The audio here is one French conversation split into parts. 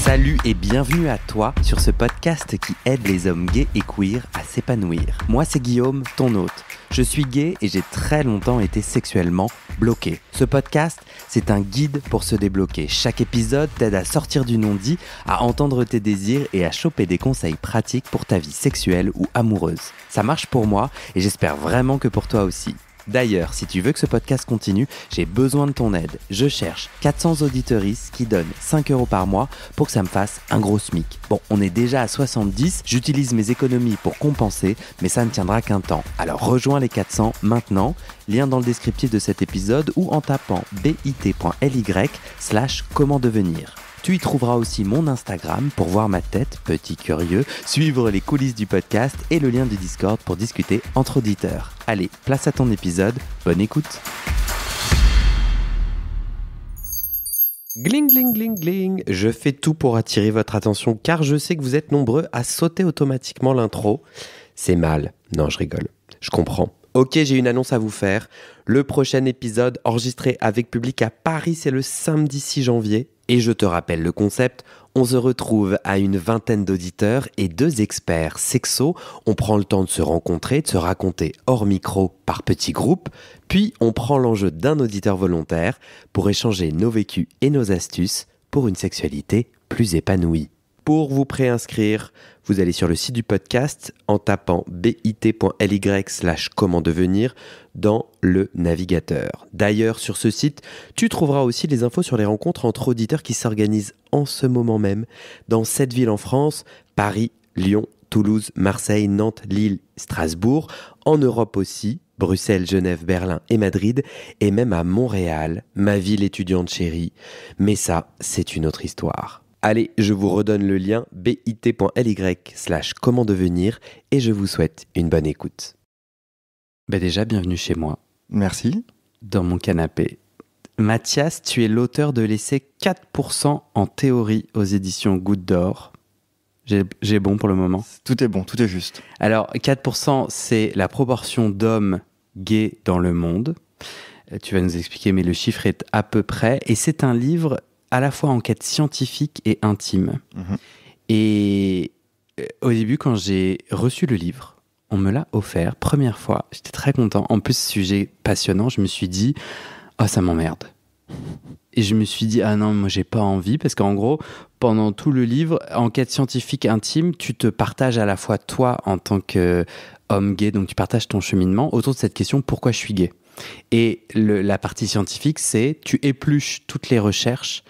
Salut et bienvenue à toi sur ce podcast qui aide les hommes gays et queer à s'épanouir. Moi c'est Guillaume, ton hôte. Je suis gay et j'ai très longtemps été sexuellement bloqué. Ce podcast, c'est un guide pour se débloquer. Chaque épisode t'aide à sortir du non-dit, à entendre tes désirs et à choper des conseils pratiques pour ta vie sexuelle ou amoureuse. Ça marche pour moi et j'espère vraiment que pour toi aussi. D'ailleurs, si tu veux que ce podcast continue, j'ai besoin de ton aide. Je cherche 400 auditeuristes qui donnent 5 € par mois pour que ça me fasse un gros SMIC. Bon, on est déjà à 70, j'utilise mes économies pour compenser, mais ça ne tiendra qu'un temps. Alors rejoins les 400 maintenant, lien dans le descriptif de cet épisode ou en tapant bit.ly/comment devenir. Tu y trouveras aussi mon Instagram pour voir ma tête, petit curieux, suivre les coulisses du podcast et le lien du Discord pour discuter entre auditeurs. Allez, place à ton épisode, bonne écoute. Gling, gling, gling, gling. Je fais tout pour attirer votre attention car je sais que vous êtes nombreux à sauter automatiquement l'intro. C'est mal. Non, je rigole. Je comprends. Ok, j'ai une annonce à vous faire. Le prochain épisode enregistré avec public à Paris, c'est le samedi 6 janvier. Et je te rappelle le concept, on se retrouve à une vingtaine d'auditeurs et 2 experts sexos. On prend le temps de se rencontrer, de se raconter hors micro par petits groupes. Puis on prend l'enjeu d'un auditeur volontaire pour échanger nos vécus et nos astuces pour une sexualité plus épanouie. Pour vous préinscrire, vous allez sur le site du podcast en tapant bit.ly/comment devenir dans le navigateur. D'ailleurs, sur ce site, tu trouveras aussi les infos sur les rencontres entre auditeurs qui s'organisent en ce moment même dans 7 villes en France, Paris, Lyon, Toulouse, Marseille, Nantes, Lille, Strasbourg, en Europe aussi, Bruxelles, Genève, Berlin et Madrid, et même à Montréal, ma ville étudiante chérie. Mais ça, c'est une autre histoire. Allez, je vous redonne le lien bit.ly/comment devenir et je vous souhaite une bonne écoute. Déjà, bienvenue chez moi. Merci. Dans mon canapé. Mathias, tu es l'auteur de l'essai 4% en théorie aux éditions Goutte d'Or. J'ai bon pour le moment. Tout est bon, tout est juste. Alors, 4%, c'est la proportion d'hommes gays dans le monde. Tu vas nous expliquer, mais le chiffre est à peu près. Et c'est un livre à la fois enquête scientifique et intime. Mmh. Et au début, quand j'ai reçu le livre, on me l'a offert, première fois, j'étais très content. En plus, sujet passionnant, je me suis dit « Oh, ça m'emmerde ». Et je me suis dit « Ah non, moi j'ai pas envie » parce qu'en gros, pendant tout le livre, enquête scientifique intime, tu te partages à la fois toi en tant qu'homme gay, donc tu partages ton cheminement autour de cette question « Pourquoi je suis gay ?» Et la partie scientifique, c'est tu épluches toutes les recherches,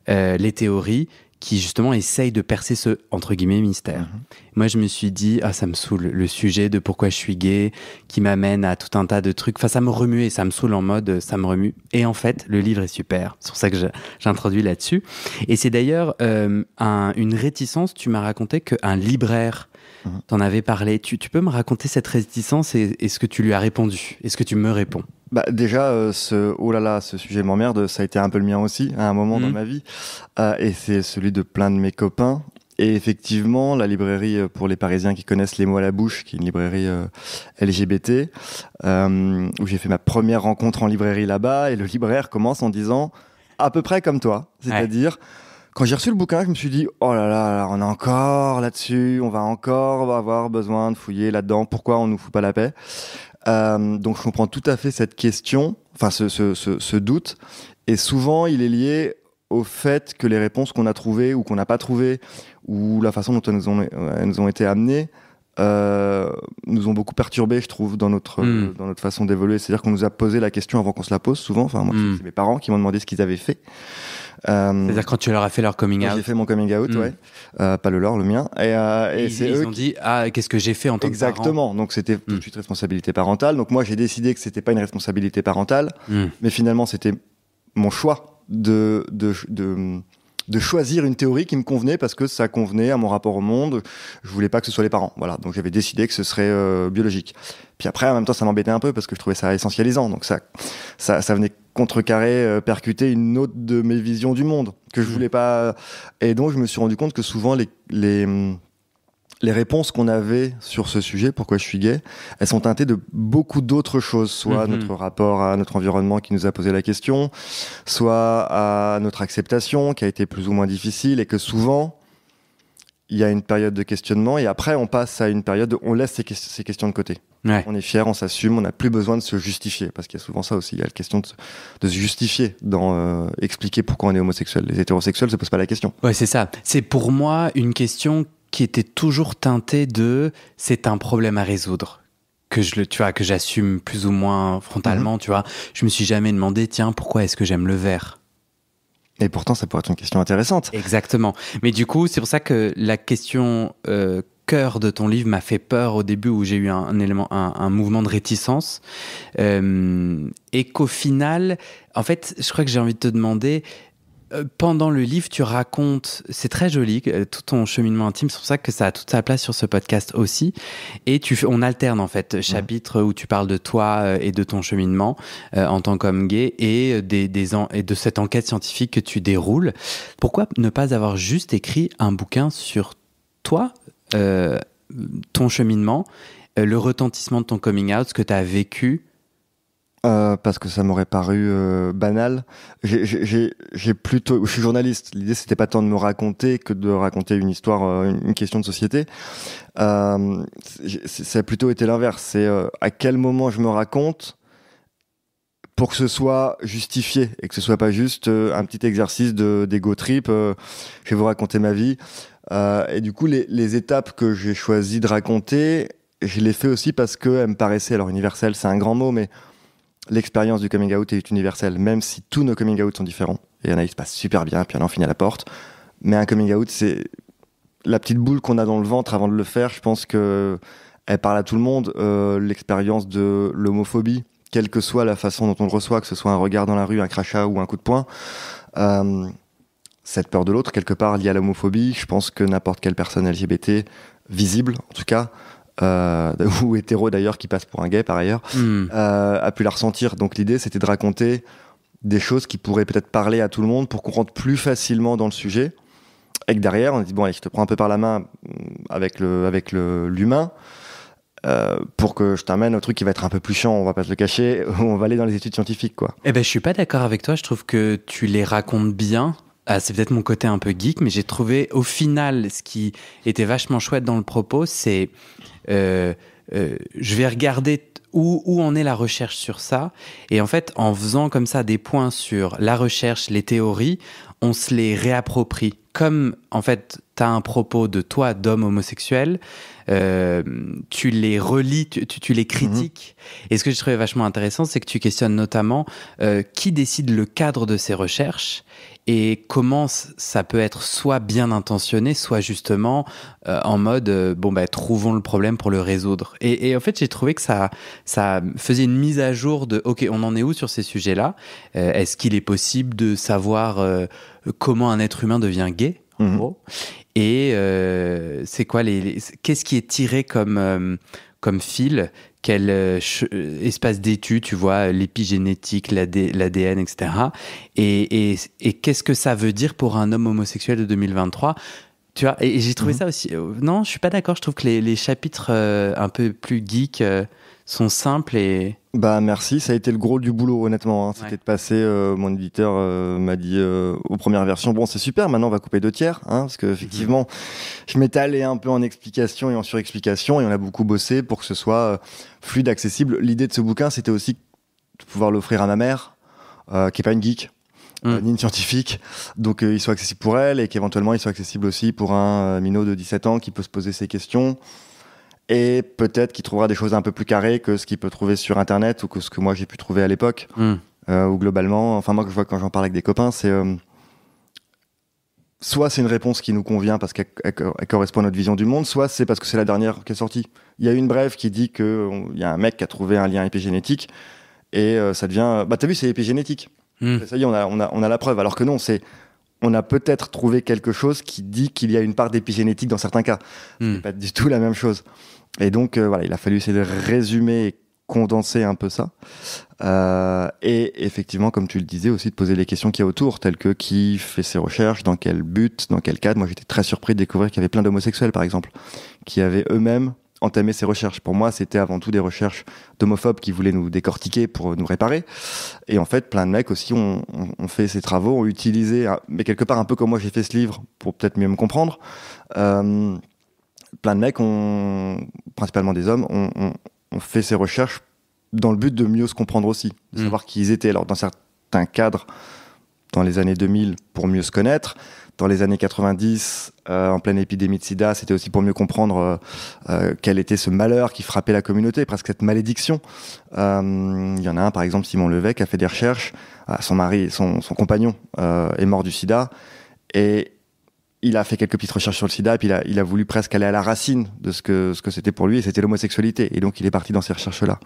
les théories qui justement essayent de percer ce, entre guillemets, mystère. Mmh. Moi, je me suis dit, ça me saoule, le sujet de pourquoi je suis gay, qui m'amène à tout un tas de trucs. Enfin, ça me remue et ça me saoule en mode, ça me remue. Et en fait, le livre est super. C'est pour ça que j'introduis là-dessus. Et c'est d'ailleurs une réticence. Tu m'as raconté qu'un libraire t'en avait parlé. Tu peux me raconter cette réticence et est-ce que tu lui as répondu? Est-ce que tu me réponds? Déjà, ce sujet m'emmerde, ça a été un peu le mien aussi, à un moment dans ma vie. Et c'est celui de plein de mes copains. Et effectivement, la librairie, pour les Parisiens qui connaissent Les Mots à la bouche, qui est une librairie LGBT, où j'ai fait ma première rencontre en librairie là-bas, et le libraire commence en disant à peu près comme toi. C'est-à-dire, quand j'ai reçu le bouquin, je me suis dit « Oh là là, on est encore là-dessus, on va encore avoir besoin de fouiller là-dedans, pourquoi on nous fout pas la paix ?» Donc je comprends tout à fait cette question, enfin ce doute, et souvent il est lié au fait que les réponses qu'on a trouvées ou qu'on n'a pas trouvées, ou la façon dont elles nous ont été amenées, nous ont beaucoup perturbés, je trouve, dans notre façon d'évoluer. C'est-à-dire qu'on nous a posé la question avant qu'on se la pose souvent. Enfin, moi, c'est mes parents qui m'ont demandé ce qu'ils avaient fait. C'est-à-dire quand tu leur as fait leur coming out. J'ai fait mon coming out, ouais. Pas le leur, le mien. Et ils ont dit, qu'est-ce que j'ai fait en tant que parent ? Exactement. Donc c'était tout de suite responsabilité parentale. Donc moi, j'ai décidé que c'était pas une responsabilité parentale, mais finalement, c'était mon choix de choisir une théorie qui me convenait parce que ça convenait à mon rapport au monde. Je voulais pas que ce soit les parents. Voilà. Donc j'avais décidé que ce serait biologique. Puis après, en même temps, ça m'embêtait un peu parce que je trouvais ça essentialisant. Donc ça venait contrecarrer, percuter une autre de mes visions du monde que je voulais pas. Et donc je me suis rendu compte que souvent les les réponses qu'on avait sur ce sujet, pourquoi je suis gay, elles sont teintées de beaucoup d'autres choses, soit notre rapport à notre environnement qui nous a posé la question, soit à notre acceptation qui a été plus ou moins difficile, et que souvent, il y a une période de questionnement, et après, on passe à une période où on laisse ces questions de côté. Ouais. On est fier, on s'assume, on n'a plus besoin de se justifier, parce qu'il y a souvent ça aussi, il y a la question de se justifier, dans expliquer pourquoi on est homosexuel. Les hétérosexuels se posent pas la question. Ouais, c'est ça. C'est pour moi une question qui était toujours teintée de c'est un problème à résoudre, que j'assume plus ou moins frontalement, tu vois. Je me suis jamais demandé, tiens, pourquoi est-ce que j'aime le vert? Et pourtant, ça pourrait être une question intéressante. Exactement. Mais du coup, c'est pour ça que la question cœur de ton livre m'a fait peur au début, où j'ai eu un mouvement de réticence. Et qu'au final, en fait, je crois que j'ai envie de te demander, pendant le livre, tu racontes, c'est très joli, tout ton cheminement intime, c'est pour ça que ça a toute sa place sur ce podcast aussi. Et on alterne en fait, chapitres où tu parles de toi et de ton cheminement en tant qu'homme gay, et et de cette enquête scientifique que tu déroules. Pourquoi ne pas avoir juste écrit un bouquin sur toi, ton cheminement, le retentissement de ton coming out, ce que tu as vécu? Parce que ça m'aurait paru banal. J'ai plutôt, je suis journaliste. L'idée, c'était pas tant de me raconter que de raconter une histoire, une question de société. Ça a plutôt été l'inverse. C'est à quel moment je me raconte pour que ce soit justifié et que ce soit pas juste un petit exercice d'ego trip. Je vais vous raconter ma vie. Et du coup, les étapes que j'ai choisi de raconter, je les fais aussi parce qu'elles me paraissaient, alors universelles, c'est un grand mot, mais l'expérience du coming out est universelle, même si tous nos coming out sont différents. Et il y en a, ils se passent super bien, puis il y en a, on finit à la porte. Mais un coming out, c'est la petite boule qu'on a dans le ventre avant de le faire. Je pense qu'elle parle à tout le monde. L'expérience de l'homophobie, quelle que soit la façon dont on le reçoit, que ce soit un regard dans la rue, un crachat ou un coup de poing. Cette peur de l'autre, quelque part liée à l'homophobie, je pense que n'importe quelle personne LGBT, visible en tout cas, ou hétéro d'ailleurs, qui passe pour un gay par ailleurs, a pu la ressentir. Donc l'idée, c'était de raconter des choses qui pourraient peut-être parler à tout le monde pour qu'on rentre plus facilement dans le sujet. Et que derrière, on dit, bon, allez, je te prends un peu par la main avec l'humain, pour que je t'amène au truc qui va être un peu plus chiant, on va pas se le cacher, on va aller dans les études scientifiques, quoi. Eh ben, je suis pas d'accord avec toi, je trouve que tu les racontes bien. Ah, c'est peut-être mon côté un peu geek, mais j'ai trouvé au final, ce qui était vachement chouette dans le propos, c'est je vais regarder où en est la recherche sur ça, et en fait, en faisant comme ça des points sur la recherche, les théories, on se les réapproprie. Comme, en fait, tu as un propos de toi, d'homme homosexuel, tu les relis, tu les critiques. Et ce que j'ai trouvé vachement intéressant, c'est que tu questionnes notamment qui décide le cadre de ces recherches et comment ça peut être soit bien intentionné, soit justement en mode trouvons le problème pour le résoudre. Et en fait, j'ai trouvé que ça faisait une mise à jour de ok, on en est où sur ces sujets-là? Est-ce qu'il est possible de savoir comment un être humain devient gay, en gros? Et c'est quoi qu'est-ce qui est tiré comme fil? Quel espace d'études, tu vois, l'épigénétique, l'ADN, etc. Et qu'est-ce que ça veut dire pour un homme homosexuel de 2023? Tu vois, et j'ai trouvé ça aussi... non, je suis pas d'accord. Je trouve que les chapitres un peu plus geeks sont simples et... Bah merci, ça a été le gros du boulot honnêtement, hein. C'était de passer, mon éditeur m'a dit aux premières versions, bon c'est super, maintenant on va couper 2 tiers, hein, parce que effectivement je m'étais allé un peu en explication et en surexplication et on a beaucoup bossé pour que ce soit fluide, accessible. L'idée de ce bouquin c'était aussi de pouvoir l'offrir à ma mère, qui est pas une geek, ni une scientifique, donc il soit accessible pour elle et qu'éventuellement il soit accessible aussi pour un minot de 17 ans qui peut se poser ces questions. Et peut-être qu'il trouvera des choses un peu plus carrées que ce qu'il peut trouver sur Internet ou que ce que moi j'ai pu trouver à l'époque. Ou globalement, enfin moi que je vois quand j'en parle avec des copains, c'est soit c'est une réponse qui nous convient parce qu'elle correspond à notre vision du monde, soit c'est parce que c'est la dernière qui est sortie. Il y a une brève qui dit qu'il y a un mec qui a trouvé un lien épigénétique et ça devient... Bah t'as vu, c'est épigénétique. Ça y est, on a la preuve. Alors que non, on a peut-être trouvé quelque chose qui dit qu'il y a une part d'épigénétique dans certains cas. C'est pas du tout la même chose. Et donc, voilà, il a fallu essayer de résumer et condenser un peu ça. Et effectivement, comme tu le disais, aussi de poser les questions qu'il y a autour, telles que qui fait ses recherches, dans quel but, dans quel cadre. Moi, j'étais très surpris de découvrir qu'il y avait plein d'homosexuels, par exemple, qui avaient eux-mêmes entamé ces recherches. Pour moi, c'était avant tout des recherches d'homophobes qui voulaient nous décortiquer pour nous réparer. Et en fait, plein de mecs aussi ont fait ces travaux, ont utilisé, mais quelque part un peu comme moi j'ai fait ce livre, pour peut-être mieux me comprendre. Plein de mecs, principalement des hommes, ont fait ces recherches dans le but de mieux se comprendre aussi, de savoir qui ils étaient. Alors, dans certains cadres, dans les années 2000, pour mieux se connaître. Dans les années 90, en pleine épidémie de sida, c'était aussi pour mieux comprendre quel était ce malheur qui frappait la communauté, presque cette malédiction. Il y en a un, par exemple, Simon Levey, qui a fait des recherches. Son compagnon est mort du sida. Et il a fait quelques petites recherches sur le sida, et puis il a voulu presque aller à la racine de ce que c'était pour lui, et c'était l'homosexualité. Et donc, il est parti dans ces recherches-là.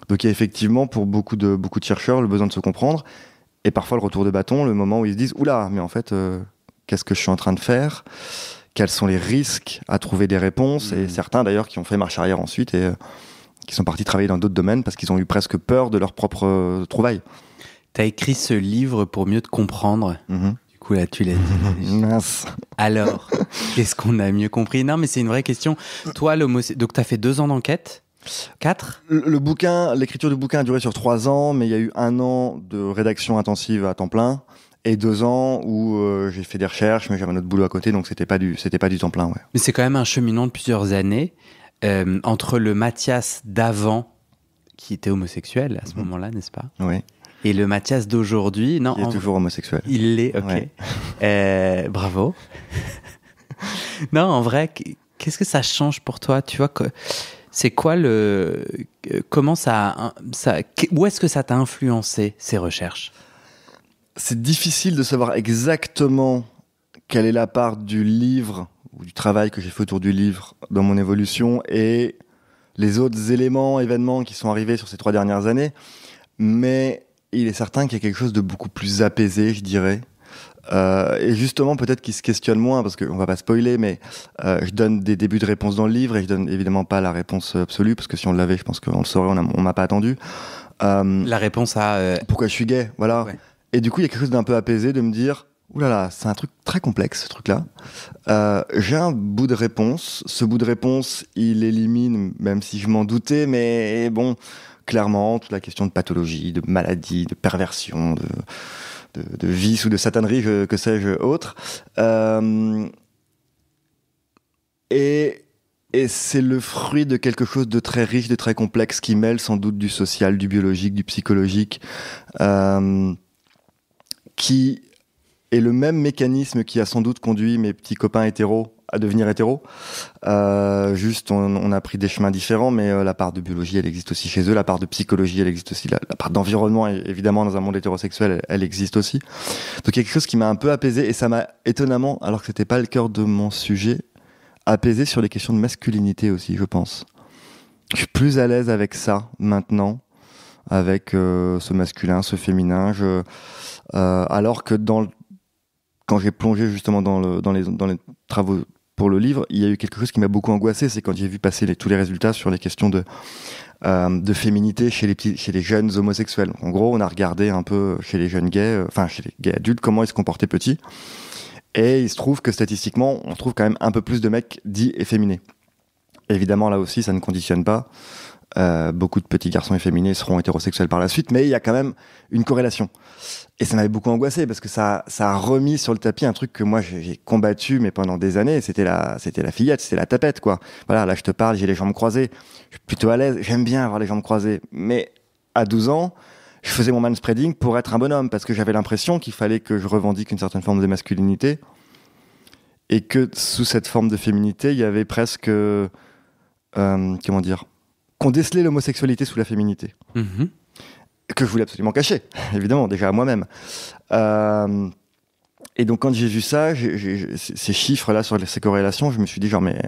Donc, il y a effectivement, pour beaucoup de chercheurs, le besoin de se comprendre. Et parfois, le retour de bâton, le moment où ils se disent « Oula, mais en fait... qu'est-ce que je suis en train de faire ? Quels sont les risques à trouver des réponses ?» Et certains d'ailleurs qui ont fait marche arrière ensuite et qui sont partis travailler dans d'autres domaines parce qu'ils ont eu presque peur de leur propre trouvaille. Tu as écrit ce livre pour mieux te comprendre. Du coup, là, tu l'as dit. Mince. Alors, qu'est-ce qu'on a mieux compris ? Non, mais c'est une vraie question. Toi, donc tu as fait 2 ans d'enquête ? 4 ? L'écriture du bouquin a duré sur 3 ans, mais il y a eu 1 an de rédaction intensive à temps plein. Et 2 ans où j'ai fait des recherches, mais j'avais un autre boulot à côté, donc c'était pas du temps plein. Ouais. Mais c'est quand même un cheminement de plusieurs années entre le Mathias d'avant, qui était homosexuel à ce moment-là, n'est-ce pas ? Oui. Et le Mathias d'aujourd'hui, non ? Il est toujours homosexuel. Il l'est, ok. Ouais. Bravo. Non, en vrai, qu'est-ce que ça change pour toi ? Tu vois, c'est quoi comment où est-ce que ça t'a influencé, ces recherches ? C'est difficile de savoir exactement quelle est la part du livre ou du travail que j'ai fait autour du livre dans mon évolution et les autres événements qui sont arrivés sur ces 3 dernières années. Mais il est certain qu'il y a quelque chose de beaucoup plus apaisé, je dirais. Et justement, peut-être qu'il se questionne moins, parce qu'on va pas spoiler, mais je donne des débuts de réponse dans le livre et je donne évidemment pas la réponse absolue, parce que si on l'avait, je pense qu'on le saurait, on m'a pas attendu. La réponse à... Pourquoi je suis gay, voilà. Ouais. Et du coup, il y a quelque chose d'un peu apaisé de me dire, oulala, c'est un truc très complexe, ce truc-là. J'ai un bout de réponse. Ce bout de réponse, il élimine, même si je m'en doutais, mais bon, clairement, toute la question de pathologie, de maladie, de perversion, de vice ou de satanerie, que sais-je, autre. Et c'est le fruit de quelque chose de très riche, de très complexe, qui mêle sans doute du social, du biologique, du psychologique, qui est le même mécanisme qui a sans doute conduit mes petits copains hétéros à devenir hétéros. Juste, on a pris des chemins différents, mais la part de biologie, elle existe aussi chez eux. La part de psychologie, elle existe aussi. La part d'environnement, évidemment, dans un monde hétérosexuel, elle existe aussi. Donc, il y a quelque chose qui m'a un peu apaisé, et ça m'a étonnamment, alors que c'était pas le cœur de mon sujet, apaisé sur les questions de masculinité aussi, je pense. Je suis plus à l'aise avec ça, maintenant, avec ce masculin, ce féminin. Alors que quand j'ai plongé justement dans les travaux pour le livre, il y a eu quelque chose qui m'a beaucoup angoissé, c'est quand j'ai vu passer tous les résultats sur les questions de féminité chez les jeunes homosexuels. En gros, on a regardé un peu chez les jeunes gays, chez les gays adultes, comment ils se comportaient petits. Et il se trouve que statistiquement, on trouve quand même un peu plus de mecs dits efféminés. Évidemment, là aussi, ça ne conditionne pas. Beaucoup de petits garçons efféminés seront hétérosexuels par la suite, mais il y a quand même une corrélation. Et ça m'avait beaucoup angoissé parce que ça a remis sur le tapis un truc que moi j'ai combattu mais pendant des années. C'était la fillette, c'était la tapette, quoi. Voilà, là je te parle, j'ai les jambes croisées, je suis plutôt à l'aise, j'aime bien avoir les jambes croisées. Mais à 12 ans, je faisais mon manspreading pour être un bonhomme parce que j'avais l'impression qu'il fallait que je revendique une certaine forme de masculinité et que sous cette forme de féminité, il y avait presque comment dire, qu'on décelait l'homosexualité sous la féminité. Mm-hmm. Que je voulais absolument cacher, évidemment, déjà à moi-même. Et donc, quand j'ai vu ça, ces chiffres-là sur ces corrélations, je me suis dit, genre, mais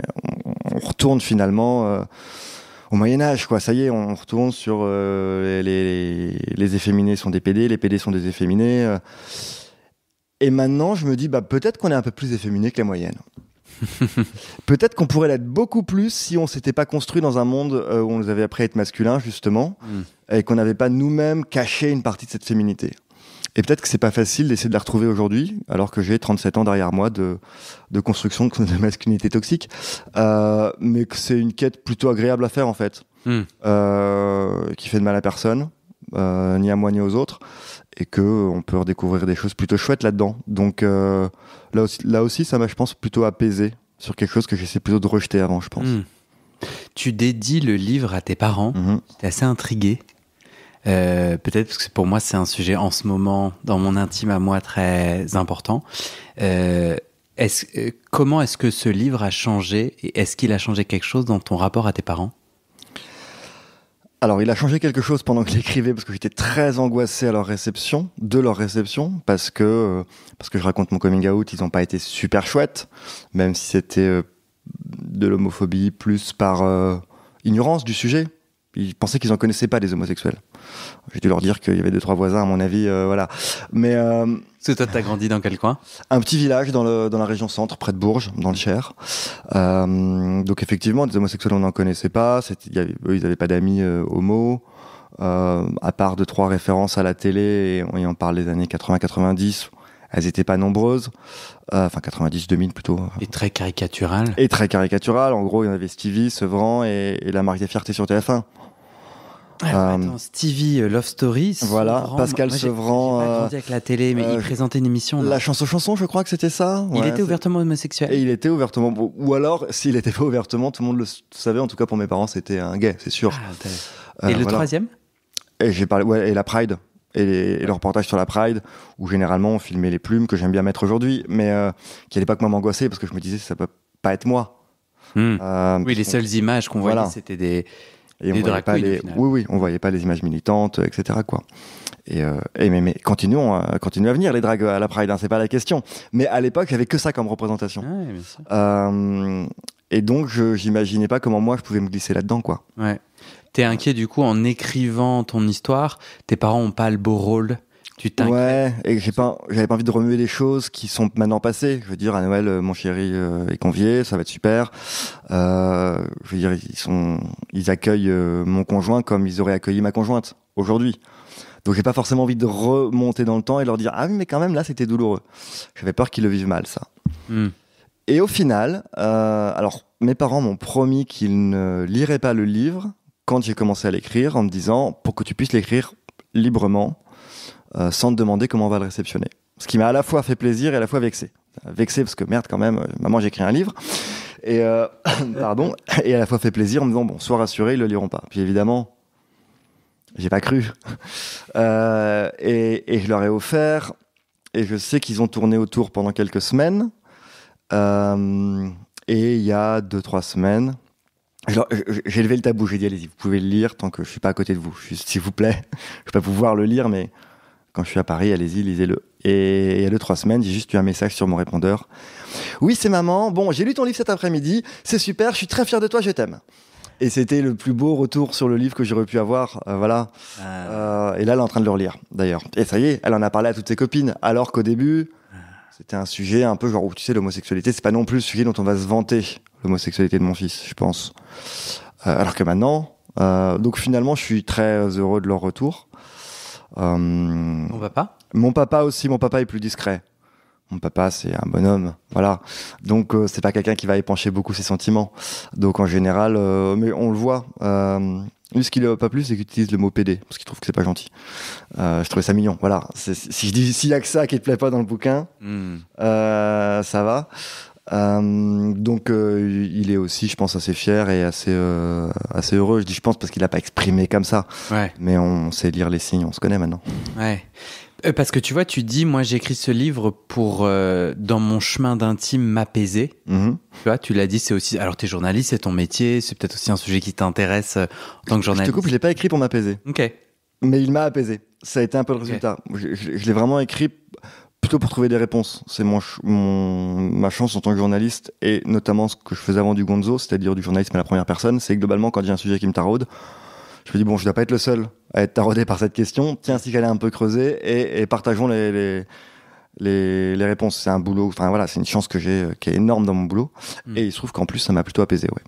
on retourne finalement au Moyen-Âge, quoi. Ça y est, on retourne sur les efféminés sont des PD, les PD sont des efféminés. Et maintenant, je me dis, peut-être qu'on est un peu plus efféminés que la moyenne. Peut-être qu'on pourrait l'être beaucoup plus si on s'était pas construit dans un monde où on nous avait appris à être masculin, justement, et qu'on n'avait pas nous-mêmes caché une partie de cette féminité. Et peut-être que c'est pas facile d'essayer de la retrouver aujourd'hui, alors que j'ai 37 ans derrière moi de construction de masculinité toxique, mais que c'est une quête plutôt agréable à faire, en fait, qui fait de mal à personne, ni à moi ni aux autres, et qu'on peut redécouvrir des choses plutôt chouettes là-dedans. Donc là aussi, ça m'a, je pense, plutôt apaisé sur quelque chose que j'essaie plutôt de rejeter avant, je pense. Tu dédies le livre à tes parents. J'étais assez intrigué. Peut-être parce que pour moi, c'est un sujet en ce moment, dans mon intime à moi, très important. Comment est-ce que ce livre a changé et est-ce qu'il a changé quelque chose dans ton rapport à tes parents ? Alors, il a changé quelque chose pendant que je l'écrivais parce que j'étais très angoissé à leur réception, parce que je raconte mon coming out, ils n'ont pas été super chouettes, même si c'était de l'homophobie plus par ignorance du sujet. Ils pensaient qu'ils en connaissaient pas des homosexuels. J'ai dû leur dire qu'il y avait 2-3 voisins, à mon avis, voilà. Mais parce que toi, t'as grandi dans quel coin ? Un petit village dans la région centre, près de Bourges, dans le Cher. Donc effectivement, des homosexuels, on n'en connaissait pas. Eux, ils n'avaient pas d'amis homo. À part 2-3 références à la télé, et on parle des années 80-90, elles n'étaient pas nombreuses. Enfin, 90-2000 plutôt. Et très caricatural. En gros, il y en avait Stevie, Sevran et La Marque des Fiertés sur TF1. Attends, Stevie, Love Story. Voilà, Sevran, Pascal Sevran. J'ai pas grandi avec la télé, mais il présentait une émission. La chanson, je crois que c'était ça. Il était ouvertement homosexuel. Et il était ouvertement. Ou alors, s'il n'était pas ouvertement, tout le monde le savait. En tout cas, pour mes parents, c'était un gay, c'est sûr. Et le troisième ? Et j'ai parlé, et la Pride. Et le reportage sur la Pride, où généralement on filmait les plumes, que j'aime bien mettre aujourd'hui, mais qui à l'époque m'angoissait parce que je me disais ça peut pas être moi. Oui, les seules images qu'on voyait, c'était des drag queens. Oui, on voyait pas les images militantes, etc. quoi. Mais continuons à venir les drags à la Pride, hein, c'est pas la question. Mais à l'époque, j'avais que ça comme représentation. Ouais, bien sûr. Et donc, j'imaginais pas comment moi je pouvais me glisser là-dedans, quoi. Ouais. T'es inquiet du coup en écrivant ton histoire, tes parents ont pas le beau rôle. Tu t'inquiètes. Ouais, et j'avais pas envie de remuer des choses qui sont maintenant passées. Je veux dire, à Noël, mon chéri est convié, ça va être super. Je veux dire, ils accueillent mon conjoint comme ils auraient accueilli ma conjointe aujourd'hui. Donc j'ai pas forcément envie de remonter dans le temps et leur dire ah oui, mais quand même là c'était douloureux. J'avais peur qu'ils le vivent mal, ça. Et au final, alors mes parents m'ont promis qu'ils ne liraient pas le livre quand j'ai commencé à l'écrire, en me disant pour que tu puisses l'écrire librement, sans te demander comment on va le réceptionner. Ce qui m'a à la fois fait plaisir et à la fois vexé. Vexé parce que merde quand même, maman j'ai écrit un livre, et pardon, et à la fois fait plaisir en me disant bon, sois rassuré, ils le liront pas. Puis évidemment, j'ai pas cru, et je leur ai offert, et je sais qu'ils ont tourné autour pendant quelques semaines, et il y a 2-3 semaines, j'ai levé le tabou, j'ai dit allez-y, vous pouvez le lire tant que je suis pas à côté de vous, juste s'il vous plaît, je vais pas pouvoir le lire, mais quand je suis à Paris, allez-y, lisez-le. Et il y a 2-3 semaines, j'ai juste eu un message sur mon répondeur. Oui, c'est maman, bon, j'ai lu ton livre cet après-midi, c'est super, je suis très fier de toi, je t'aime. Et c'était le plus beau retour sur le livre que j'aurais pu avoir, voilà. Et là, elle est en train de le relire, d'ailleurs. Et ça y est, elle en a parlé à toutes ses copines, alors qu'au début, c'était un sujet un peu genre où, tu sais, l'homosexualité, c'est pas non plus le sujet dont on va se vanter, l'homosexualité de mon fils, je pense. Alors que maintenant, donc finalement, je suis très heureux de leur retour. Mon papa ? Mon papa aussi, mon papa est plus discret. Mon papa, c'est un bonhomme, voilà. Donc, c'est pas quelqu'un qui va épancher beaucoup ses sentiments. Donc, en général, mais on le voit. Lui, ce qu'il n'a pas plus, c'est qu'il utilise le mot PD, parce qu'il trouve que c'est pas gentil. Je trouvais ça mignon, voilà. Si je dis s'il y a que ça qui te plaît pas dans le bouquin, ça va. Donc, il est aussi, je pense, assez fier et assez heureux. Je dis je pense parce qu'il n'a pas exprimé comme ça. Ouais. Mais on sait lire les signes, on se connaît maintenant. Ouais. Parce que tu vois, tu dis, moi j'écris ce livre pour, dans mon chemin d'intime, m'apaiser. Tu vois, tu l'as dit, c'est aussi... Alors t'es journaliste, c'est ton métier, c'est peut-être aussi un sujet qui t'intéresse en tant que journaliste. Je te coupe, je l'ai pas écrit pour m'apaiser. Ok. Mais il m'a apaisé. Ça a été un peu le résultat. Je l'ai vraiment écrit plutôt pour trouver des réponses. C'est ma chance en tant que journaliste, et notamment ce que je faisais avant du gonzo, c'est-à-dire du journalisme à la première personne, c'est que globalement, quand j'ai un sujet qui me taraude, je me dis, bon, je dois pas être le seul à être taraudé par cette question. Tiens, si j'allais un peu creuser et partageons les réponses. C'est un boulot, enfin voilà, c'est une chance que j'ai qui est énorme dans mon boulot. Et il se trouve qu'en plus, ça m'a plutôt apaisé, ouais.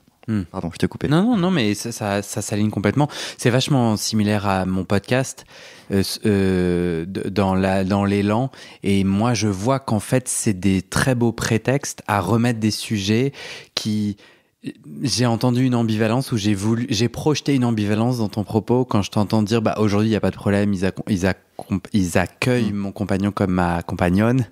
Pardon, je t'ai coupé. Non, mais ça s'aligne complètement. C'est vachement similaire à mon podcast dans l'élan. Et moi, je vois qu'en fait, c'est des très beaux prétextes à remettre des sujets qui... J'ai entendu une ambivalence où j'ai projeté une ambivalence dans ton propos quand je t'entends dire bah aujourd'hui il y a pas de problème, ils accueillent mon compagnon comme ma compagnonne,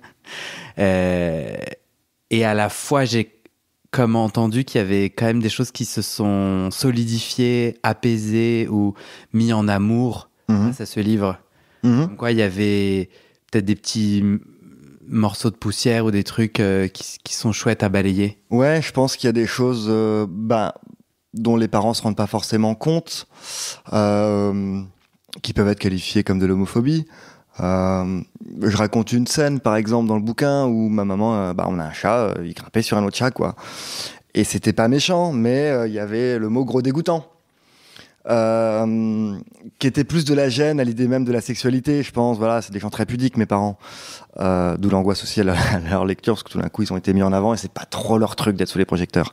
et à la fois j'ai comme entendu qu'il y avait quand même des choses qui se sont solidifiées, apaisées ou mis en amour grâce à ce livre. Comme quoi il y avait peut-être des petits morceaux de poussière ou des trucs qui sont chouettes à balayer. Ouais, je pense qu'il y a des choses dont les parents se rendent pas forcément compte, qui peuvent être qualifiées comme de l'homophobie. Je raconte une scène, par exemple, dans le bouquin où ma maman, on a un chat, il grimpait sur un autre chat, quoi. Et c'était pas méchant, mais il y avait le mot gros dégoûtant. Qui était plus de la gêne à l'idée même de la sexualité, je pense. Voilà, c'est des gens très pudiques, mes parents. D'où l'angoisse aussi à leur lecture, parce que tout d'un coup, ils ont été mis en avant et c'est pas trop leur truc d'être sous les projecteurs.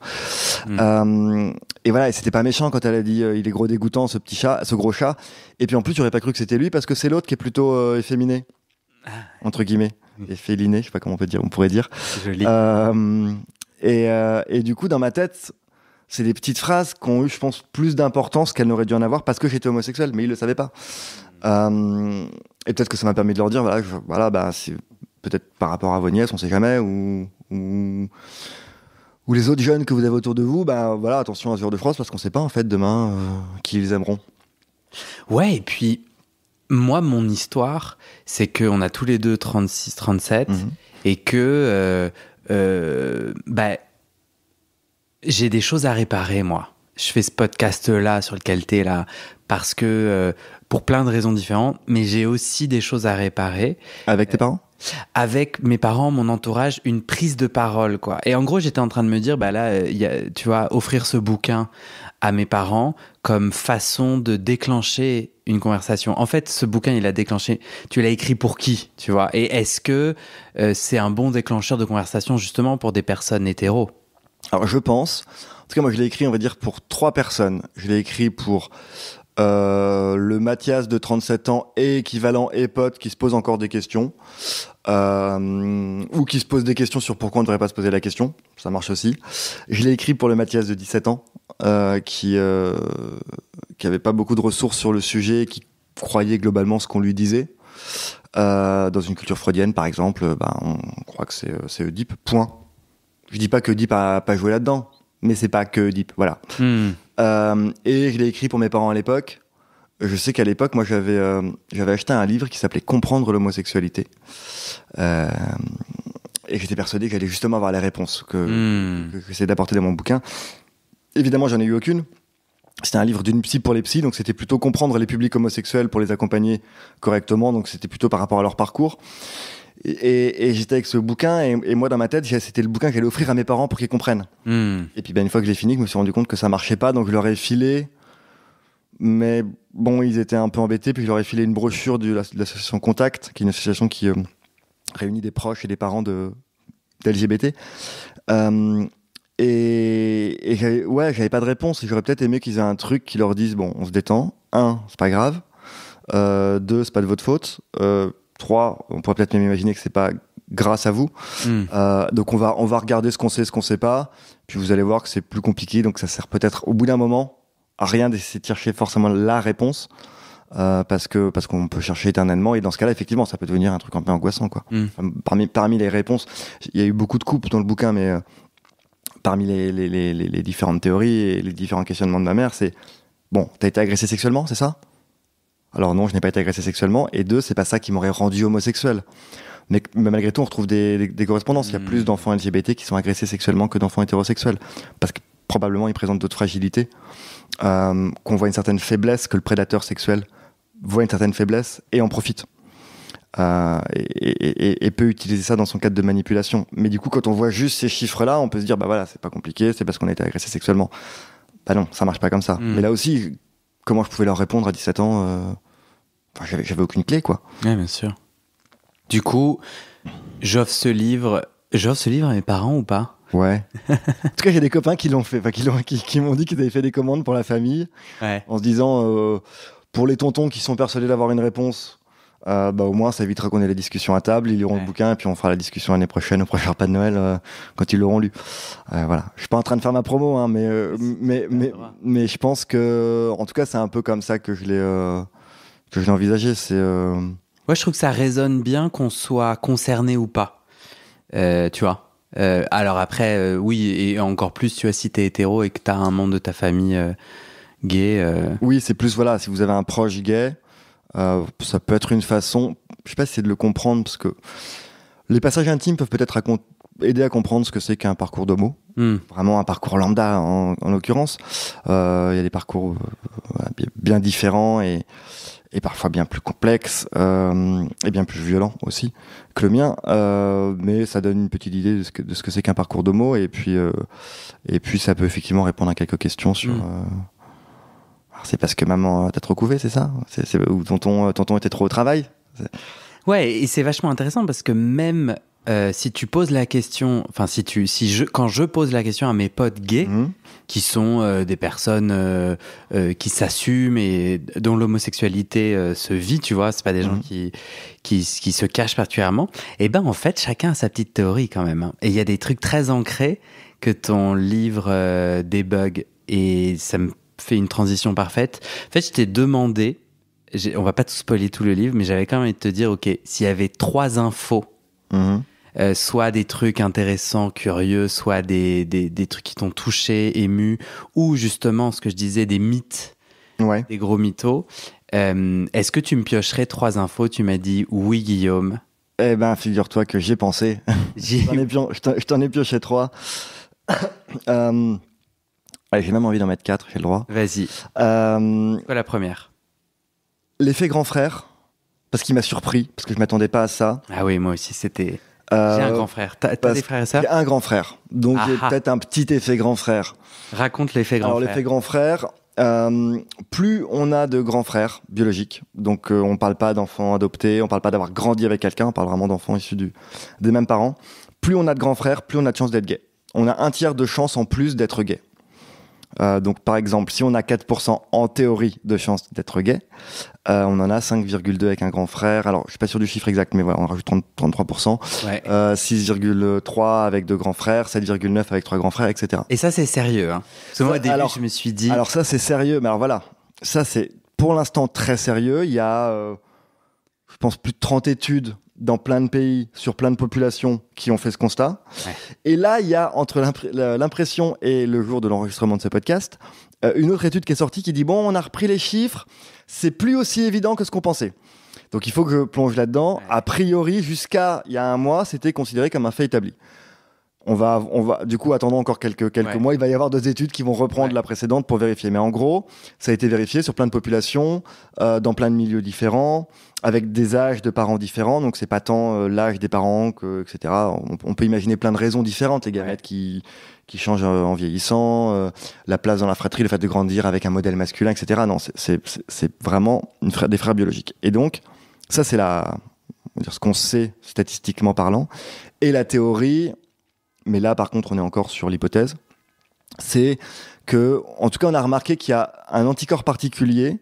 Et voilà, et c'était pas méchant quand elle a dit il est gros dégoûtant, ce petit chat, ce gros chat. Et puis en plus, j'aurais pas cru que c'était lui parce que c'est l'autre qui est plutôt efféminé, entre guillemets. Efféliné, je sais pas comment on pourrait dire. Joli. Et du coup, dans ma tête, c'est des petites phrases qui ont eu, je pense, plus d'importance qu'elles n'auraient dû en avoir parce que j'étais homosexuel, mais ils le savaient pas. Et peut-être que ça m'a permis de leur dire, c'est peut-être par rapport à vos nièces, on sait jamais, ou les autres jeunes que vous avez autour de vous, attention à ce genre de phrases parce qu'on sait pas en fait demain qui ils aimeront. Ouais, et puis moi, mon histoire, c'est qu'on a tous les deux 36, 37 et que j'ai des choses à réparer, moi. Je fais ce podcast-là sur lequel t'es là parce que pour plein de raisons différentes, mais j'ai aussi des choses à réparer. Avec tes parents ? Avec mes parents, mon entourage, une prise de parole, quoi. Et en gros, j'étais en train de me dire, tu vois, offrir ce bouquin à mes parents comme façon de déclencher une conversation. En fait, ce bouquin, il a déclenché... Tu l'as écrit pour qui, tu vois ? Et est-ce que c'est un bon déclencheur de conversation, justement, pour des personnes hétéros ? Alors, je pense... En tout cas, moi, je l'ai écrit, on va dire, pour 3 personnes. Je l'ai écrit pour... le Mathias de 37 ans et équivalent et pote qui se pose encore des questions ou qui se pose des questions sur pourquoi on ne devrait pas se poser la question, ça marche aussi. Je l'ai écrit pour le Mathias de 17 ans qui avait pas beaucoup de ressources sur le sujet, qui croyait globalement ce qu'on lui disait dans une culture freudienne par exemple, on croit que c'est Oedipe, point. Je dis pas que Oedipe a pas joué là-dedans, mais c'est pas que Oedipe, voilà. Et je l'ai écrit pour mes parents à l'époque. Je sais qu'à l'époque, moi, j'avais acheté un livre qui s'appelait Comprendre l'homosexualité. Et j'étais persuadé que j'allais justement avoir les réponses que j'essayais d'apporter dans mon bouquin. Évidemment, j'en ai eu aucune. C'était un livre d'une psy pour les psys, donc c'était plutôt comprendre les publics homosexuels pour les accompagner correctement, donc c'était plutôt par rapport à leur parcours. Et j'étais avec ce bouquin et moi dans ma tête c'était le bouquin que j'allais offrir à mes parents pour qu'ils comprennent. Et puis une fois que j'ai fini, je me suis rendu compte que ça marchait pas, donc je leur ai filé, mais bon, ils étaient un peu embêtés, puis je leur ai filé une brochure de l'association Contact, qui est une association qui réunit des proches et des parents d'LGBT. Et j'avais pas de réponse, et j'aurais peut-être aimé qu'ils aient un truc qui leur dise bon, on se détend, 1, c'est pas grave, 2, c'est pas de votre faute, 3, on pourrait peut-être même imaginer que c'est pas grâce à vous. Donc on va regarder ce qu'on sait, ce qu'on sait pas. Puis vous allez voir que c'est plus compliqué. Donc ça sert peut-être au bout d'un moment à rien d'essayer de chercher forcément la réponse, parce qu'on peut chercher éternellement. Et dans ce cas-là, effectivement, ça peut devenir un truc un peu angoissant, quoi. Parmi les réponses, il y a eu beaucoup de coupes dans le bouquin, mais parmi les différentes théories et les différents questionnements de ma mère, c'est bon, t'as été agressé sexuellement, c'est ça ? Alors non, je n'ai pas été agressé sexuellement. Et 2, c'est pas ça qui m'aurait rendu homosexuel. Mais malgré tout, on retrouve des correspondances. Il y a plus d'enfants LGBT qui sont agressés sexuellement que d'enfants hétérosexuels. Parce que probablement, ils présentent d'autres fragilités. Qu'on voit une certaine faiblesse, que le prédateur sexuel voit une certaine faiblesse et en profite. Et peut utiliser ça dans son cadre de manipulation. Mais du coup, quand on voit juste ces chiffres-là, on peut se dire, c'est pas compliqué, c'est parce qu'on a été agressé sexuellement. Non, ça marche pas comme ça. Mais là aussi, comment je pouvais leur répondre à 17 ans j'avais aucune clé, quoi. Ouais, bien sûr. Du coup, J'offre ce livre à mes parents ou pas? Ouais. En tout cas, j'ai des copains qui l'ont fait, qui m'ont dit qu'ils avaient fait des commandes pour la famille, en se disant, pour les tontons qui sont persuadés d'avoir une réponse, au moins ça évitera qu'on ait les discussions à table, ils liront le bouquin et puis on fera la discussion l'année prochaine au prochain repas de Noël quand ils l'auront lu. Voilà. Je suis pas en train de faire ma promo, hein, mais je pense que, en tout cas, c'est un peu comme ça que je l'ai envisagé. Ouais, je trouve que ça résonne bien qu'on soit concerné ou pas. Tu vois. Alors après, oui, et encore plus, tu vois, si t'es hétéro et que t'as un membre de ta famille gay. Oui, c'est plus, voilà, si vous avez un proche gay, ça peut être une façon, je sais pas si c'est de le comprendre, parce que les passages intimes peuvent peut-être aider à comprendre ce que c'est qu'un parcours d'homo. Vraiment un parcours lambda, en l'occurrence. Il y a des parcours bien différents et parfois bien plus complexes et bien plus violents aussi que le mien, mais ça donne une petite idée de ce que c'est qu'un parcours d'homo, et puis ça peut effectivement répondre à quelques questions sur... Alors c'est parce que maman t'a trop couvé, c'est ça? Ou tonton était trop au travail? Ouais, et c'est vachement intéressant parce que même si tu poses la question, enfin quand je pose la question à mes potes gays, qui sont des personnes qui s'assument et dont l'homosexualité se vit, tu vois, c'est pas des gens qui se cachent particulièrement, et ben en fait chacun a sa petite théorie quand même, hein. Et il y a des trucs très ancrés que ton livre débug, et ça me fait une transition parfaite. En fait, je t'ai demandé, on va pas tout spoiler tout le livre, mais j'avais quand même envie de te dire, ok, s'il y avait 3 infos, soit des trucs intéressants, curieux, soit des trucs qui t'ont touché, ému, ou justement, ce que je disais, des mythes, des gros mythos, est-ce que tu me piocherais 3 infos? Tu m'as dit oui, Guillaume. Eh ben, figure-toi que j'y ai pensé. Je t'en ai pioché 3. Allez, j'ai même envie d'en mettre 4, j'ai le droit. Vas-y. C'est quoi la première? L'effet grand frère, parce qu'il m'a surpris, parce que je m'attendais pas à ça. Ah oui, moi aussi, c'était... J'ai un grand frère. T'as des frères et sœurs? J'ai un grand frère, donc j'ai peut-être un petit effet grand frère. Raconte l'effet grand frère. Alors l'effet grand frère, plus on a de grands frères biologiques, donc on parle pas d'enfants adoptés, on parle pas d'avoir grandi avec quelqu'un, on parle vraiment d'enfants issus des mêmes parents. Plus on a de grands frères, plus on a de chances d'être gay. On a un tiers de chance en plus d'être gay. Donc par exemple, si on a 4% en théorie de chance d'être gay, on en a 5,2 avec un grand frère. Alors je suis pas sûr du chiffre exact, mais voilà, on rajoute 33%. 6,3 avec 2 grands frères, 7,9 avec 3 grands frères, etc. Et ça c'est sérieux, hein? Parce que moi au début je me suis dit... Alors ça c'est sérieux, mais alors voilà, ça c'est pour l'instant très sérieux. Il y a, je pense, plus de 30 études dans plein de pays, sur plein de populations qui ont fait ce constat. Et là, il y a, entre l'impression et le jour de l'enregistrement de ce podcast, une autre étude qui est sortie qui dit, bon, on a repris les chiffres, c'est plus aussi évident que ce qu'on pensait. Donc il faut que je plonge là-dedans. A priori, jusqu'à il y a un mois, c'était considéré comme un fait établi. On va du coup attendre encore quelques mois. Il va y avoir 2 études qui vont reprendre la précédente pour vérifier. Mais en gros, ça a été vérifié sur plein de populations, dans plein de milieux différents, avec des âges de parents différents. Donc c'est pas tant l'âge des parents etc. On peut imaginer plein de raisons différentes, les gamètes qui changent en vieillissant, la place dans la fratrie, le fait de grandir avec un modèle masculin, etc. Non, c'est vraiment des frères biologiques. Et donc ça c'est ce qu'on sait statistiquement parlant. Et la théorie, mais là par contre on est encore sur l'hypothèse, c'est que, en tout cas on a remarqué qu'il y a un anticorps particulier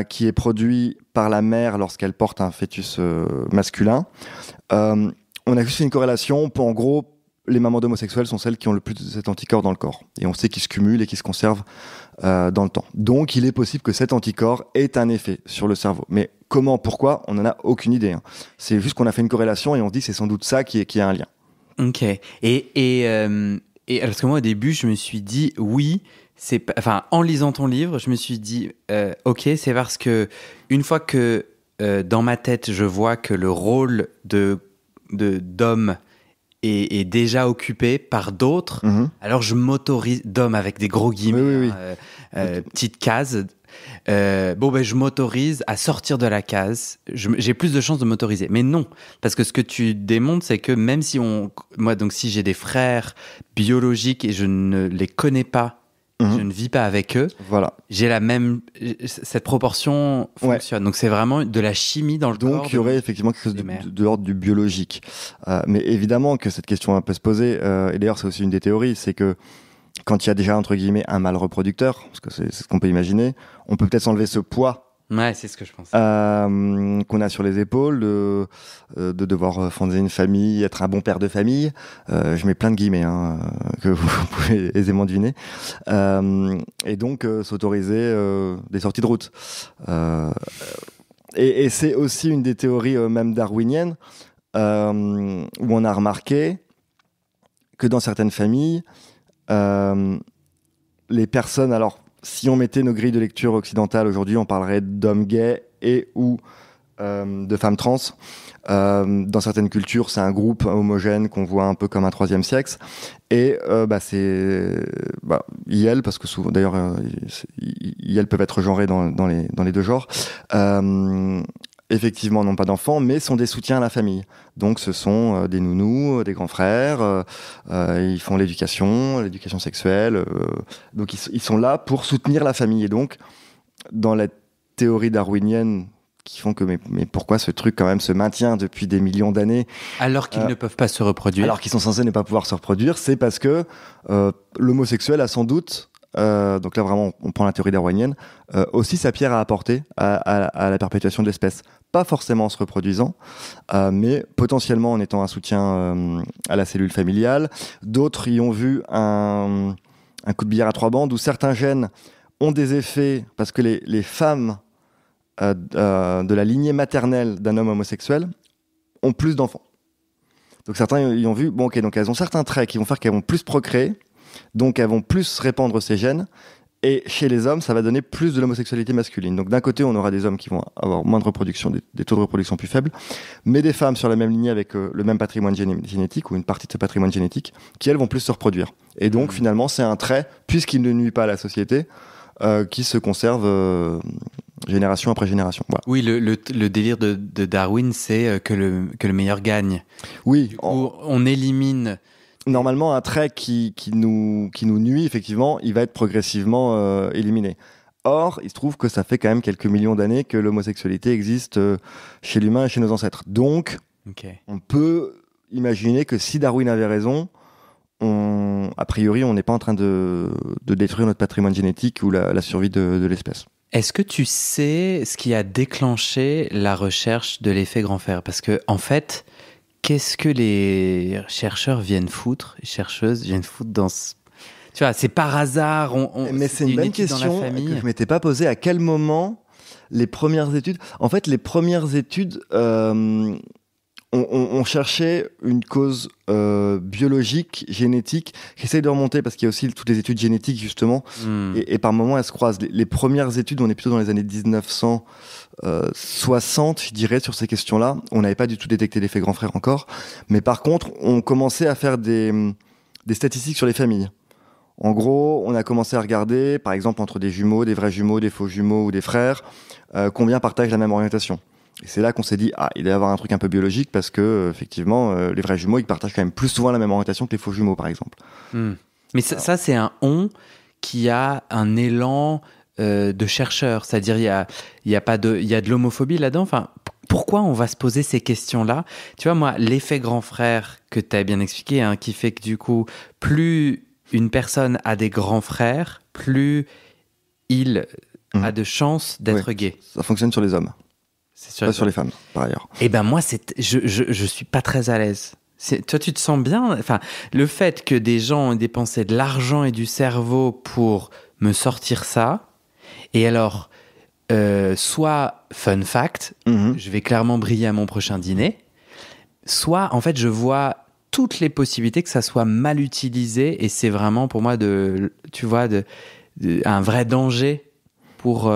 qui est produit par la mère lorsqu'elle porte un fœtus masculin. On a juste fait une corrélation pour, en gros, les mamans d'homosexuels sont celles qui ont le plus de cet anticorps dans le corps. Et on sait qu'il se cumule et qu'il se conserve dans le temps. Donc il est possible que cet anticorps ait un effet sur le cerveau. Mais comment, pourquoi, on n'en a aucune idée, hein. C'est juste qu'on a fait une corrélation et on se dit c'est sans doute ça qui a un lien. Ok. Et parce que moi au début je me suis dit oui, en lisant ton livre je me suis dit ok, c'est parce que une fois que dans ma tête je vois que le rôle d'homme est déjà occupé par d'autres, alors je m'autorise, d'homme avec des gros guillemets, petite case, je m'autorise à sortir de la case, j'ai plus de chances de m'autoriser. Mais non, parce que ce que tu démontres, c'est que même si si j'ai des frères biologiques et je ne les connais pas je ne vis pas avec eux, voilà. Cette proportion fonctionne. Donc c'est vraiment de la chimie dans le corps. Donc il y aurait effectivement quelque chose de l'ordre du biologique. Mais évidemment que cette question peut se poser, et d'ailleurs c'est aussi une des théories, c'est que quand il y a déjà entre guillemets un mâle reproducteur, parce que c'est ce qu'on peut imaginer, on peut peut-être s'enlever ce poids. Ouais, c'est ce que je pense. Qu'on a sur les épaules, de devoir fonder une famille, être un bon père de famille. Je mets plein de guillemets que vous pouvez aisément deviner. Et donc s'autoriser des sorties de route. Et c'est aussi une des théories même darwiniennes où on a remarqué que dans certaines familles, les personnes, alors si on mettait nos grilles de lecture occidentales aujourd'hui, on parlerait d'hommes gays et ou de femmes trans. Dans certaines cultures, c'est un groupe homogène qu'on voit un peu comme un troisième sexe. Et c'est IL, parce que souvent, d'ailleurs, IL peuvent être genrés dans les deux genres. Effectivement, n'ont pas d'enfants, mais sont des soutiens à la famille. Donc, ce sont des nounous, des grands frères. Ils font l'éducation sexuelle. Donc, ils sont là pour soutenir la famille. Et donc, dans la théorie darwinienne, qui font que mais pourquoi ce truc quand même se maintient depuis des millions d'années alors qu'ils ne peuvent pas se reproduire, alors qu'ils sont censés ne pas pouvoir se reproduire, c'est parce que l'homosexuel a sans doute donc là vraiment on prend la théorie darwinienne aussi sa pierre à apporter à la perpétuation de l'espèce, pas forcément en se reproduisant mais potentiellement en étant un soutien à la cellule familiale. D'autres y ont vu un coup de billard à trois bandes où certains gènes ont des effets parce que les femmes de la lignée maternelle d'un homme homosexuel ont plus d'enfants. Donc certains y ont vu, bon ok, donc elles ont certains traits qui vont faire qu'elles vont plus procréer, donc elles vont plus répandre ces gènes, et chez les hommes, ça va donner plus de l'homosexualité masculine. Donc d'un côté, on aura des hommes qui vont avoir moins de reproduction, des taux de reproduction plus faibles, mais des femmes sur la même lignée avec le même patrimoine génétique, ou une partie de ce patrimoine génétique, qui elles vont plus se reproduire. Et donc finalement, c'est un trait, puisqu'il ne nuit pas à la société, qui se conserve génération après génération. Voilà. Oui, le délire de Darwin, c'est que le meilleur gagne. Oui. Du coup, on élimine... Normalement, un trait qui nous nuit, effectivement, il va être progressivement éliminé. Or, il se trouve que ça fait quand même quelques millions d'années que l'homosexualité existe chez l'humain et chez nos ancêtres. Donc, on peut imaginer que si Darwin avait raison, a priori, on n'est pas en train de détruire notre patrimoine génétique ou la survie de l'espèce. Est-ce que tu sais ce qui a déclenché la recherche de l'effet grand frère ? Parce que, en fait, qu'est-ce que les chercheurs viennent foutre, les chercheuses viennent foutre dans ce... Tu vois, c'est par hasard. Mais c'est une bonne question que je ne m'étais pas posée. À quel moment les premières études... En fait, les premières études... On cherchait une cause biologique, génétique, qui essaye de remonter, parce qu'il y a aussi toutes les études génétiques, justement, et par moments, elles se croisent. Les premières études, on est plutôt dans les années 1960, je dirais, sur ces questions-là. On n'avait pas du tout détecté l'effet grand frère encore, mais par contre, on commençait à faire des statistiques sur les familles. En gros, on a commencé à regarder, par exemple, entre des jumeaux, des vrais jumeaux, des faux jumeaux ou des frères, combien partagent la même orientation. Et c'est là qu'on s'est dit, il doit y avoir un truc un peu biologique parce que, effectivement, les vrais jumeaux, ils partagent quand même plus souvent la même orientation que les faux jumeaux, par exemple. Mais ça, c'est un qui a un élan de chercheur. C'est-à-dire, il y a de l'homophobie là-dedans. Enfin, pourquoi on va se poser ces questions-là ? Tu vois, moi, l'effet grand frère que tu as bien expliqué, qui fait que du coup, plus une personne a des grands frères, plus il a de chances d'être gay. Ça fonctionne sur les hommes. Pas sur les femmes, par ailleurs. Eh ben moi, je suis pas très à l'aise. Toi, tu te sens bien ? Enfin, le fait que des gens ont dépensé de l'argent et du cerveau pour me sortir ça, et alors, soit fun fact, je vais clairement briller à mon prochain dîner, soit, en fait, je vois toutes les possibilités que ça soit mal utilisé, et c'est vraiment pour moi un vrai danger pour...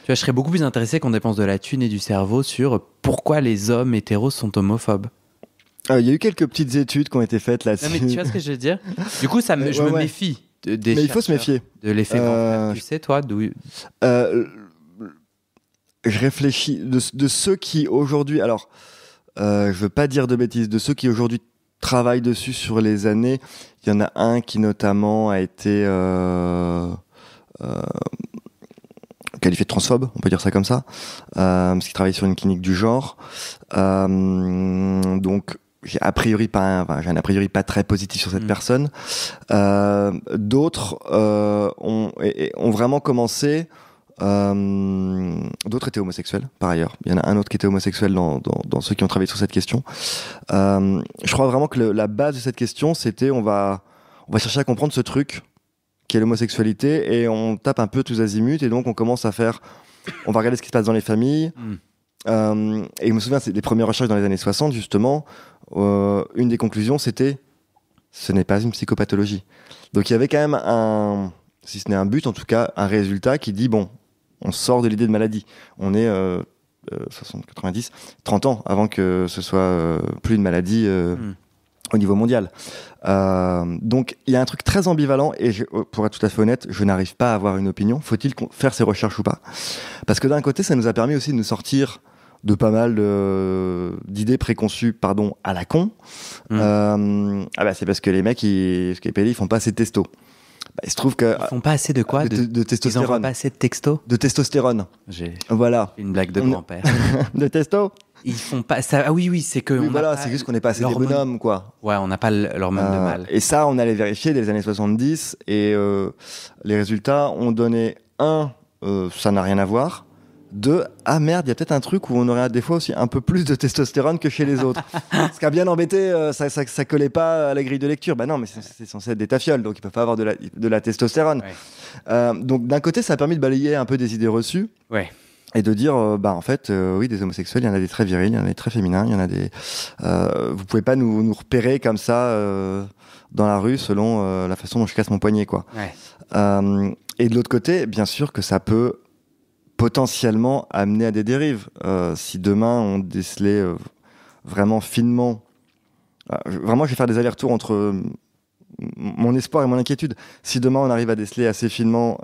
Tu vois, je serais beaucoup plus intéressé qu'on dépense de la thune et du cerveau sur pourquoi les hommes hétéros sont homophobes. Il y a eu quelques petites études qui ont été faites là-dessus. Non, mais tu vois ce que je veux dire ? Du coup, je me méfie des mais il faut se méfier. De l'effet grand frère. Tu sais, toi, d'où... Je réfléchis de ceux qui aujourd'hui... Alors, je veux pas dire de bêtises. De ceux qui aujourd'hui travaille dessus sur les années. Il y en a un qui notamment a été qualifié de transphobe, on peut dire ça comme ça, parce qu'il travaille sur une clinique du genre. Donc j'ai un a priori pas très positif sur cette personne. D'autres ont vraiment commencé. D'autres étaient homosexuels par ailleurs. Il y en a un autre qui était homosexuel dans ceux qui ont travaillé sur cette question. Je crois vraiment que la base de cette question, c'était on va chercher à comprendre ce truc qui est l'homosexualité, et on tape un peu tous azimuts, et donc on commence à on va regarder ce qui se passe dans les familles. Et je me souviens, c'est les premières recherches dans les années 60 justement, une des conclusions c'était ce n'est pas une psychopathologie. Donc il y avait quand même si ce n'est un but, en tout cas un résultat qui dit bon, on sort de l'idée de maladie. On est 90, 30 ans avant que ce soit plus une maladie au niveau mondial. Donc il y a un truc très ambivalent, et pour être tout à fait honnête, je n'arrive pas à avoir une opinion. Faut-il faire ces recherches ou pas? Parce que d'un côté, ça nous a permis aussi de nous sortir de pas mal d'idées préconçues, à la con. C'est parce que les mecs, les pédés, ils font pas assez de testo. Il se trouve que ils font pas assez de quoi? De testostérone. Ils envoient pas assez de texto? De testostérone. Voilà. Une blague de grand-père. De testo. Ils font pas ça. Ah oui, c'est que. Oui, voilà, c'est juste qu'on n'est pas assez des bonhommes, quoi. Ouais, on n'a pas l'hormone de mâle. Et ça, on allait vérifier dès les années 70, et les résultats ont donné ça n'a rien à voir. 2, ah merde, il y a peut-être un truc où on aurait des fois aussi un peu plus de testostérone que chez les autres. Ce qui a bien embêté, ça collait pas à la grille de lecture. Bah non, mais c'est censé être des tafioles, donc ils peuvent pas avoir de la testostérone. Ouais. Donc d'un côté, ça a permis de balayer un peu des idées reçues. Ouais. Et de dire, en fait, oui, des homosexuels, il y en a des très virils, il y en a des très féminins, il y en a des... vous pouvez pas nous repérer comme ça dans la rue selon la façon dont je casse mon poignet, quoi. Ouais. Et de l'autre côté, bien sûr que ça peut potentiellement amener à des dérives. Si demain, on décelait vraiment finement... vraiment, je vais faire des allers-retours entre mon espoir et mon inquiétude. Si demain, on arrive à déceler assez finement...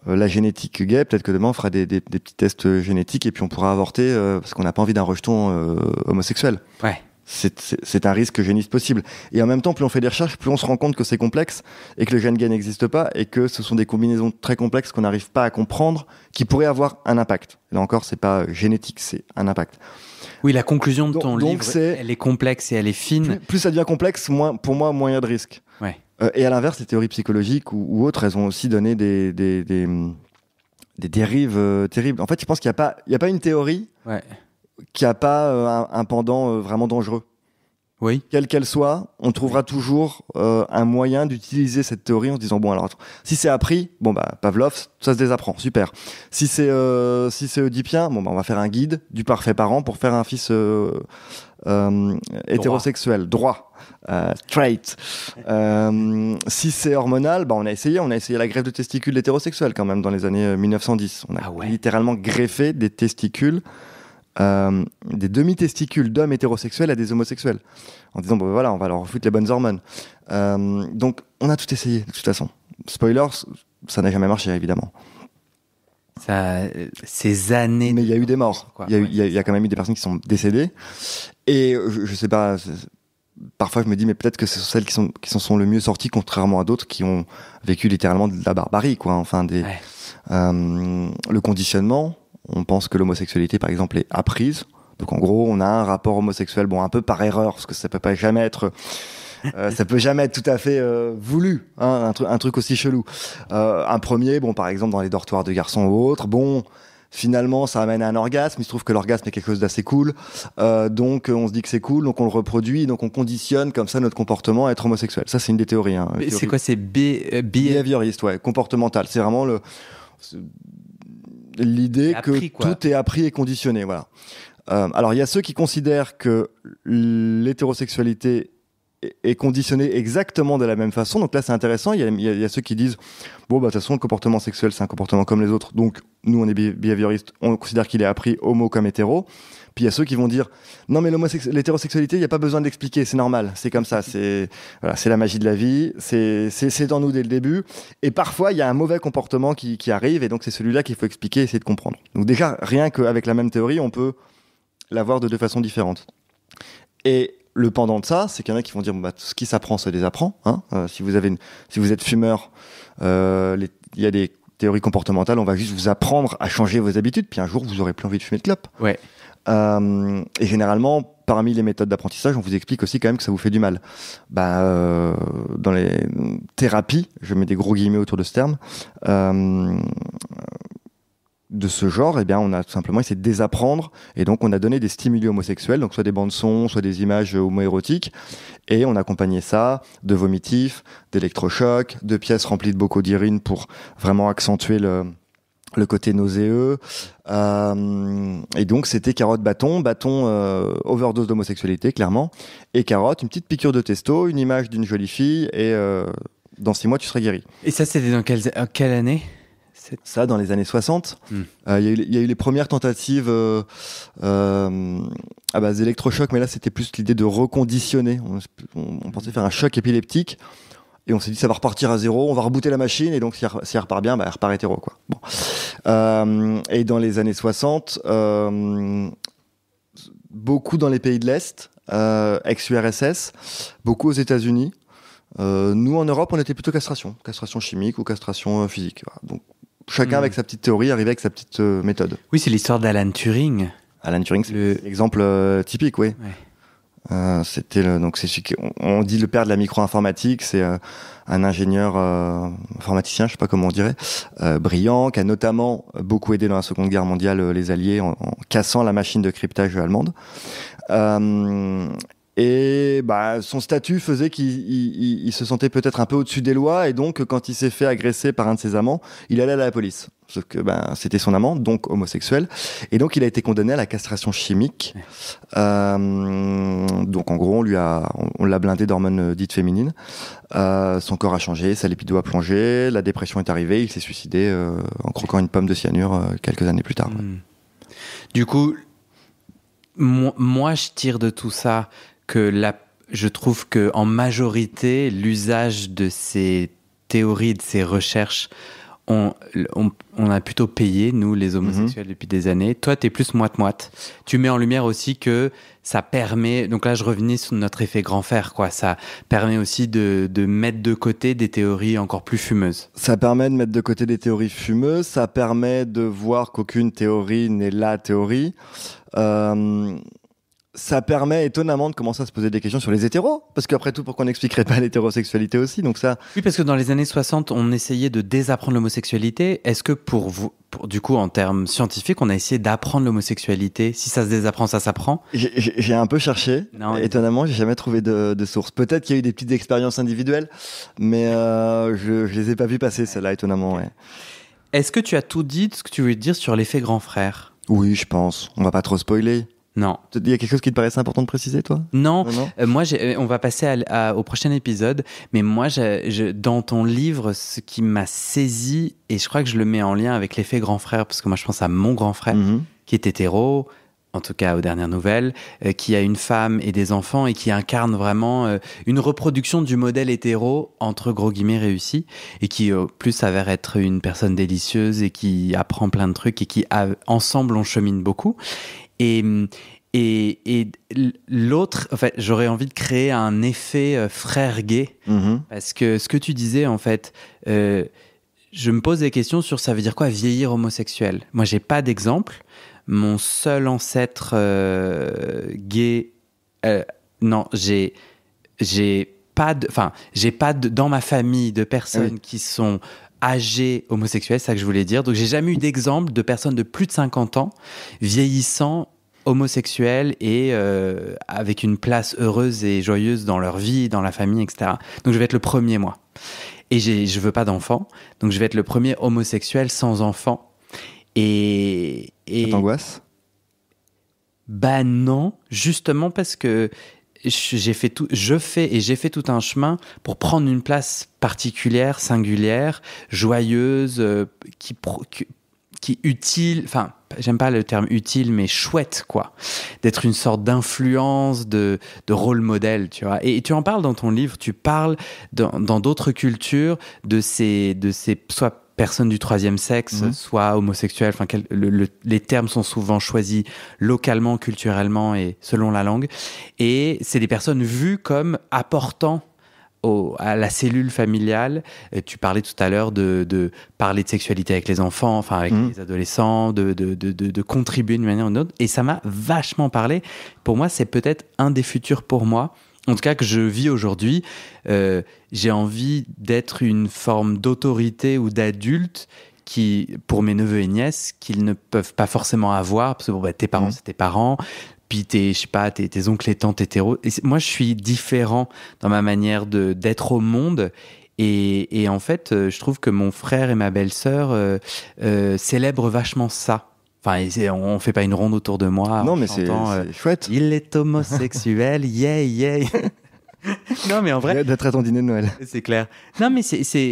la génétique gay, peut-être que demain on fera des petits tests génétiques et puis on pourra avorter parce qu'on n'a pas envie d'un rejeton homosexuel. Ouais. C'est un risque géniste possible. Et en même temps, plus on fait des recherches, plus on se rend compte que c'est complexe et que le gène gay n'existe pas et que ce sont des combinaisons très complexes qu'on n'arrive pas à comprendre qui pourraient avoir un impact. Là encore, c'est pas génétique, c'est un impact. Oui, la conclusion de ton livre, elle est complexe et elle est fine. Plus ça devient complexe, pour moi, moins il y a de risques. Ouais. Et à l'inverse, les théories psychologiques ou autres, elles ont aussi donné des dérives terribles. En fait, je pense qu'il n'y a pas une théorie qui n'a pas un pendant vraiment dangereux. Oui. Quelle qu'elle soit, on trouvera toujours un moyen d'utiliser cette théorie en se disant bon, alors si c'est appris, Pavlov, ça se désapprend, super. Si c'est oedipien, on va faire un guide du parfait parent pour faire un fils hétérosexuel, droit, straight. Si c'est hormonal, on a essayé la greffe de testicules d'hétérosexuels quand même dans les années 1910. On a littéralement greffé des testicules. Des demi-testicules d'hommes hétérosexuels à des homosexuels en disant on va leur foutre les bonnes hormones. Donc on a tout essayé de toute façon. Spoilers, ça n'a jamais marché évidemment. Ces années. Mais il y a eu des morts. Il y a quand même eu des personnes qui sont décédées. Et je sais pas. Parfois je me dis mais peut-être que ce sont celles qui s'en sont le mieux sorties, contrairement à d'autres qui ont vécu littéralement de la barbarie, quoi. Enfin le conditionnement. On pense que l'homosexualité, par exemple, est apprise. Donc, en gros, on a un rapport homosexuel, un peu par erreur, parce que ça peut jamais être tout à fait voulu, hein, un truc aussi chelou. Un premier, par exemple, dans les dortoirs de garçons ou autres, finalement, ça amène à un orgasme. Il se trouve que l'orgasme est quelque chose d'assez cool. Donc, on se dit que c'est cool, donc on le reproduit, donc on conditionne comme ça notre comportement à être homosexuel. Ça, c'est une des théories. Hein, c'est quoi? C'est behavioriste, comportemental. C'est vraiment l'idée que tout est appris et conditionné, voilà. Alors il y a ceux qui considèrent que l'hétérosexualité est conditionnée exactement de la même façon, donc là c'est intéressant. Il y a ceux qui disent de toute façon le comportement sexuel c'est un comportement comme les autres, donc nous on est behavioristes, on considère qu'il est appris homo comme hétéro. Puis il y a ceux qui vont dire non mais l'hétérosexualité il n'y a pas besoin d'expliquer, c'est normal, c'est comme ça, c'est la magie de la vie, c'est dans nous dès le début, et parfois il y a un mauvais comportement qui arrive et donc c'est celui-là qu'il faut expliquer, essayer de comprendre. Donc déjà rien qu'avec la même théorie on peut l'avoir de deux façons différentes. Et le pendant de ça, c'est qu'il y en a qui vont dire tout ce qui s'apprend se désapprend. Hein. Si vous êtes fumeur, il y a des théories comportementales, on va juste vous apprendre à changer vos habitudes, puis un jour vous aurez plus envie de fumer de clope. Ouais. Et généralement, parmi les méthodes d'apprentissage, on vous explique aussi quand même que ça vous fait du mal. Dans les thérapies, je mets des gros guillemets autour de ce terme, de ce genre, on a tout simplement essayé de désapprendre, et donc on a donné des stimuli homosexuels, donc soit des bandes son, soit des images homoérotiques, et on accompagnait ça de vomitifs, d'électrochocs, de pièces remplies de bocaux d'urine pour vraiment accentuer le côté nauséeux, et donc c'était carotte bâton, overdose d'homosexualité clairement, et carotte, une petite piqûre de testo, une image d'une jolie fille, et dans 6 mois tu serais guéri. Et ça c'était dans quelle année? Ça, dans les années 60. Il y a eu les premières tentatives à base d'électrochocs, mais là, c'était plus l'idée de reconditionner. On pensait faire un choc épileptique, et on s'est dit, ça va repartir à zéro, on va rebooter la machine, et donc, si elle repart bien, elle repart hétéro, quoi. Bon. Et dans les années 60, beaucoup dans les pays de l'Est, ex-URSS, beaucoup aux États-Unis. Nous, en Europe, on était plutôt castration chimique ou castration physique. Voilà. Donc, chacun avec sa petite théorie, arrivait avec sa petite méthode. Oui, c'est l'histoire d'Alan Turing. Alan Turing, c'est l'exemple typique, oui. Ouais. On dit le père de la micro-informatique, c'est un ingénieur informaticien, je sais pas comment on dirait, brillant, qui a notamment beaucoup aidé dans la Seconde Guerre mondiale les Alliés en cassant la machine de cryptage allemande. Et son statut faisait qu'il se sentait peut-être un peu au-dessus des lois, et donc quand il s'est fait agresser par un de ses amants, il allait à la police. Sauf que c'était son amant, donc homosexuel, et donc il a été condamné à la castration chimique. Donc en gros, on l'a blindé d'hormones dites féminines. Son corps a changé, sa libido a plongé, la dépression est arrivée, il s'est suicidé en croquant une pomme de cyanure quelques années plus tard. Du coup, moi je tire de tout ça je trouve que en majorité, l'usage de ces théories, de ces recherches, on a plutôt payé, nous, les homosexuels, depuis des années. Toi, t'es plus moite-moite. Tu mets en lumière aussi que ça permet... Donc là, je revenais sur notre effet grand frère, quoi. Ça permet aussi de mettre de côté des théories encore plus fumeuses. Ça permet de mettre de côté des théories fumeuses. Ça permet de voir qu'aucune théorie n'est la théorie. Ça permet étonnamment de commencer à se poser des questions sur les hétéros, parce qu'après tout, pourquoi on n'expliquerait pas l'hétérosexualité aussi, donc ça... Oui, parce que dans les années 60, on essayait de désapprendre l'homosexualité. Est-ce que pour vous, du coup, en termes scientifiques, on a essayé d'apprendre l'homosexualité? Si ça se désapprend, ça s'apprend? J'ai un peu cherché. Non, étonnamment, j'ai jamais trouvé de source. Peut-être qu'il y a eu des petites expériences individuelles, mais je les ai pas vues passer, celles-là, étonnamment, ouais. Est-ce que tu as tout dit de ce que tu voulais dire sur l'effet grand frère? Oui, je pense. On va pas trop spoiler. Non. Il y a quelque chose qui te paraissait important de préciser, toi? Non. Moi, on va passer au prochain épisode, mais moi, dans ton livre, ce qui m'a saisi, et je crois que je le mets en lien avec l'effet grand frère, parce que moi, je pense à mon grand frère, qui est hétéro, en tout cas aux dernières nouvelles, qui a une femme et des enfants, et qui incarne vraiment une reproduction du modèle hétéro, entre gros guillemets, réussi, et qui, plus, s'avère être une personne délicieuse, et qui apprend plein de trucs, et qui, ensemble, on chemine beaucoup. Et l'autre, en fait, j'aurais envie de créer un effet frère gay, parce que ce que tu disais, en fait, je me pose des questions sur ça veut dire quoi vieillir homosexuel. Moi, j'ai pas d'exemple. Mon seul ancêtre gay, non, j'ai pas dans ma famille de personnes qui sont âgés homosexuels, c'est ça que je voulais dire. Donc, j'ai jamais eu d'exemple de personnes de plus de 50 ans vieillissant homosexuels et avec une place heureuse et joyeuse dans leur vie, dans la famille, etc. Donc, je vais être le premier, moi. Et je veux pas d'enfants. Donc, je vais être le premier homosexuel sans enfant. Et ça t'angoisse? Bah non, justement parce que j'ai fait tout un chemin pour prendre une place particulière, singulière, joyeuse, qui utile, enfin, j'aime pas le terme utile, mais chouette, quoi. D'être une sorte d'influence, de rôle modèle, tu vois. Et tu en parles dans ton livre, tu parles dans d'autres cultures de ces soit personne du troisième sexe soit homosexuel. Enfin, les termes sont souvent choisis localement, culturellement et selon la langue. Et c'est des personnes vues comme apportant à la cellule familiale. Tu parlais tout à l'heure de parler de sexualité avec les enfants, enfin avec les adolescents, de contribuer d'une manière ou d'une autre. Et ça m'a vachement parlé. Pour moi, c'est peut-être un des futurs pour moi. En tout cas, que je vis aujourd'hui. J'ai envie d'être une forme d'autorité ou d'adulte pour mes neveux et nièces, qu'ils ne peuvent pas forcément avoir, parce que tes parents, c'est tes parents. Puis tes oncles et tantes hétéros. Et moi, je suis différent dans ma manière d'être au monde. Et en fait, je trouve que mon frère et ma belle-sœur célèbrent vachement ça. Enfin, on fait pas une ronde autour de moi. Non, mais c'est chouette. Il est homosexuel, yeah. Non, mais en vrai. D'être à ton dîner de Noël. C'est clair. Non, mais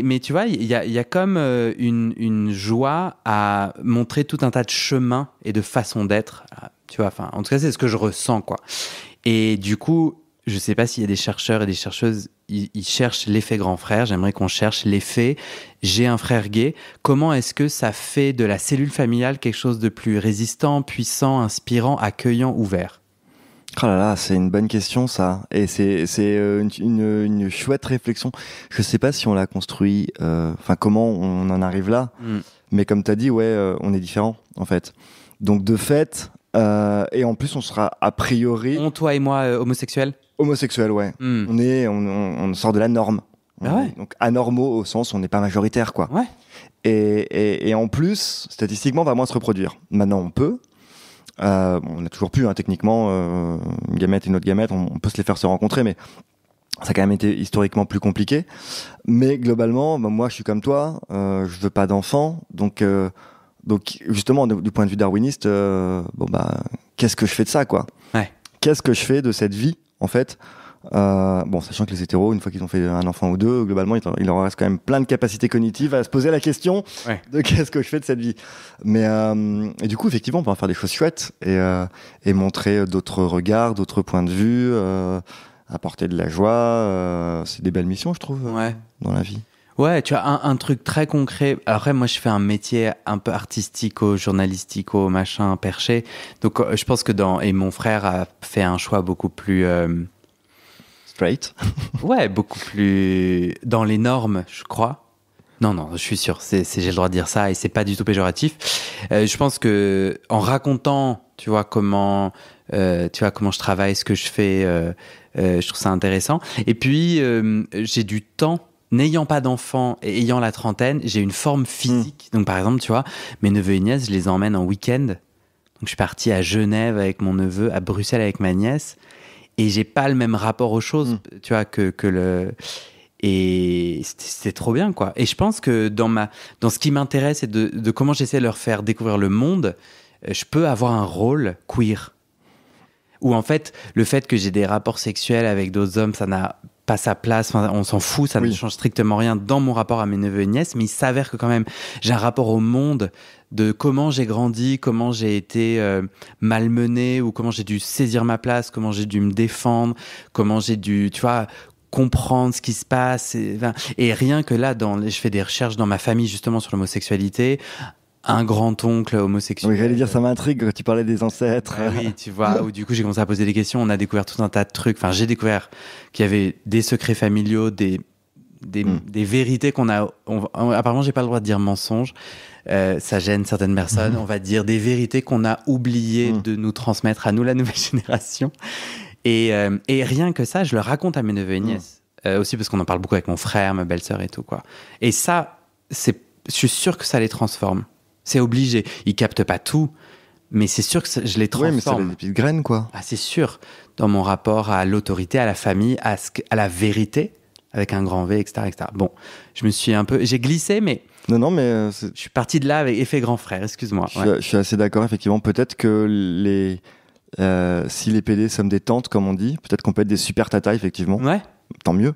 mais tu vois, il y a comme une joie à montrer tout un tas de chemins et de façons d'être. Tu vois, enfin, en tout cas, c'est ce que je ressens, quoi. Et du coup, je sais pas s'il y a des chercheurs et des chercheuses, ils cherchent l'effet grand frère. J'aimerais qu'on cherche l'effet j'ai un frère gay. Comment est-ce que ça fait de la cellule familiale quelque chose de plus résistant, puissant, inspirant, accueillant, ouvert? Oh là là, c'est une bonne question, ça. Et c'est une chouette réflexion. Je sais pas si on l'a construit, comment on en arrive là. Mais comme tu as dit, on est différents, en fait. Donc, de fait, et en plus, on sera a priori... Toi et moi, homosexuels? Homosexuels, ouais. On sort de la norme. Donc, anormaux au sens où on n'est pas majoritaire, quoi. Ouais. Et en plus, statistiquement, on va moins se reproduire. Maintenant, on peut... on a toujours pu, techniquement, une gamète et une autre gamète, on peut se les faire se rencontrer, mais ça a quand même été historiquement plus compliqué. Mais globalement, moi, je suis comme toi, je veux pas d'enfants, donc justement, du point de vue darwiniste, qu'est-ce que je fais de ça, quoi? Qu'est-ce que je fais de cette vie, en fait? Sachant que les hétéros, une fois qu'ils ont fait un enfant ou deux, globalement, il leur reste quand même plein de capacités cognitives à se poser la question de qu'est-ce que je fais de cette vie. Mais et du coup, effectivement, on peut en faire des choses chouettes et montrer d'autres regards, d'autres points de vue, apporter de la joie. C'est des belles missions, je trouve, dans la vie. Ouais, tu as un truc très concret. Après, moi, je fais un métier un peu artistico, journalistico, machin, perché. Donc, je pense que et mon frère a fait un choix beaucoup plus... straight. Ouais, beaucoup plus dans les normes, je crois. Non, je suis sûr, j'ai le droit de dire ça et c'est pas du tout péjoratif. Je pense que en racontant, tu vois comment je travaille, ce que je fais, je trouve ça intéressant. Et puis j'ai du temps. N'ayant pas d'enfants et ayant la trentaine, j'ai une forme physique. Donc par exemple, tu vois, mes neveux et nièces, je les emmène en week-end. Donc je suis parti à Genève avec mon neveu, à Bruxelles avec ma nièce. Et j'ai pas le même rapport aux choses, tu vois, et c'est trop bien, quoi. Et je pense que dans ce qui m'intéresse et de comment j'essaie de leur faire découvrir le monde, je peux avoir un rôle queer. Ou en fait, le fait que j'ai des rapports sexuels avec d'autres hommes, ça n'a pas sa place, on s'en fout, ça ne change strictement rien dans mon rapport à mes neveux et nièces, mais il s'avère que quand même, j'ai un rapport au monde de comment j'ai grandi, comment j'ai été malmené, ou comment j'ai dû saisir ma place, comment j'ai dû me défendre, comment j'ai dû, tu vois, comprendre ce qui se passe. Et rien que là, je fais des recherches dans ma famille justement sur l'homosexualité. Un grand-oncle homosexuel. Oui, j'allais dire, ça m'intrigue quand tu parlais des ancêtres. Oui, tu vois, où du coup j'ai commencé à poser des questions, on a découvert tout un tas de trucs. Enfin, j'ai découvert qu'il y avait des secrets familiaux, des vérités qu'on a... apparemment, j'ai pas le droit de dire mensonges. Ça gêne certaines personnes. On va dire des vérités qu'on a oublié de nous transmettre à nous, la nouvelle génération. Et rien que ça, je le raconte à mes neveux et nièces. Aussi parce qu'on en parle beaucoup avec mon frère, ma belle-sœur et tout, quoi. Et ça, je suis sûr que ça les transforme. C'est obligé. Ils captent pas tout, mais c'est sûr que je les transforme. Oui, mais c'est des petites graines, quoi. Ah, c'est sûr. Dans mon rapport à l'autorité, à la famille, à la vérité, avec un grand V, etc., etc. Bon, j'ai glissé, mais... Non, mais... Je suis parti de là avec effet grand frère, excuse-moi. Je suis assez d'accord, effectivement. Peut-être que si les PD sommes des tantes, comme on dit, peut-être qu'on peut être des super tatas, effectivement. Ouais. Tant mieux.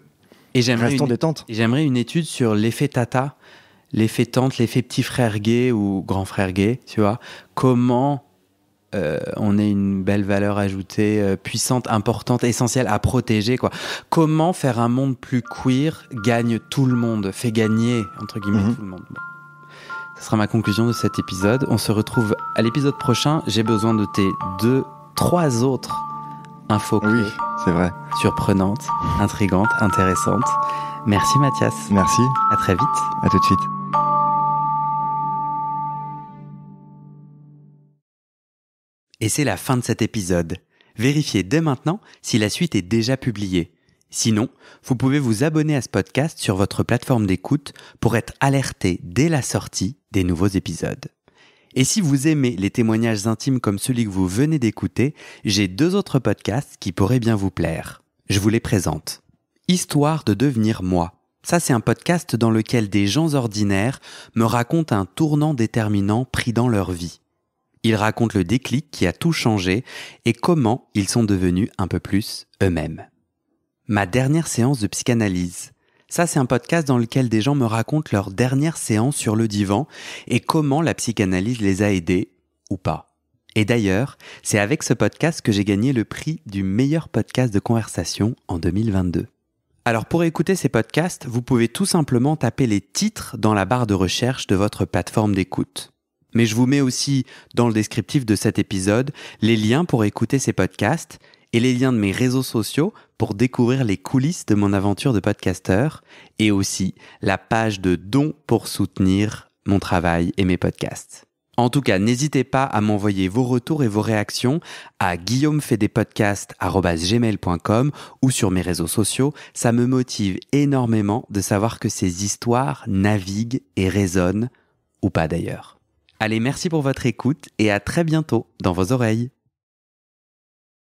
Restons des tantes. Et j'aimerais une étude sur l'effet tata, l'effet tante, l'effet petit frère gay ou grand frère gay, tu vois. Comment on est une belle valeur ajoutée, puissante, importante, essentielle à protéger, quoi. Comment faire un monde plus queer gagne tout le monde, fait gagner, entre guillemets, tout le monde. Ce sera ma conclusion de cet épisode. On se retrouve à l'épisode prochain. J'ai besoin de tes 3 autres infos clés. Oui, c'est vrai. Surprenantes, intrigantes, intéressantes. Merci Mathias. Merci. À très vite. À tout de suite. Et c'est la fin de cet épisode. Vérifiez dès maintenant si la suite est déjà publiée. Sinon, vous pouvez vous abonner à ce podcast sur votre plateforme d'écoute pour être alerté dès la sortie des nouveaux épisodes. Et si vous aimez les témoignages intimes comme celui que vous venez d'écouter, j'ai 2 autres podcasts qui pourraient bien vous plaire. Je vous les présente. Histoire de devenir moi. Ça, c'est un podcast dans lequel des gens ordinaires me racontent un tournant déterminant pris dans leur vie. Ils racontent le déclic qui a tout changé et comment ils sont devenus un peu plus eux-mêmes. Ma dernière séance de psychanalyse. Ça, c'est un podcast dans lequel des gens me racontent leur dernière séance sur le divan et comment la psychanalyse les a aidés, ou pas. Et d'ailleurs, c'est avec ce podcast que j'ai gagné le prix du meilleur podcast de conversation en 2022. Alors pour écouter ces podcasts, vous pouvez tout simplement taper les titres dans la barre de recherche de votre plateforme d'écoute. Mais je vous mets aussi dans le descriptif de cet épisode les liens pour écouter ces podcasts et les liens de mes réseaux sociaux pour découvrir les coulisses de mon aventure de podcasteur et aussi la page de dons pour soutenir mon travail et mes podcasts. En tout cas, n'hésitez pas à m'envoyer vos retours et vos réactions à guillaumefaidespodcasts@gmail.com ou sur mes réseaux sociaux. Ça me motive énormément de savoir que ces histoires naviguent et résonnent, ou pas d'ailleurs. Allez, merci pour votre écoute et à très bientôt dans vos oreilles.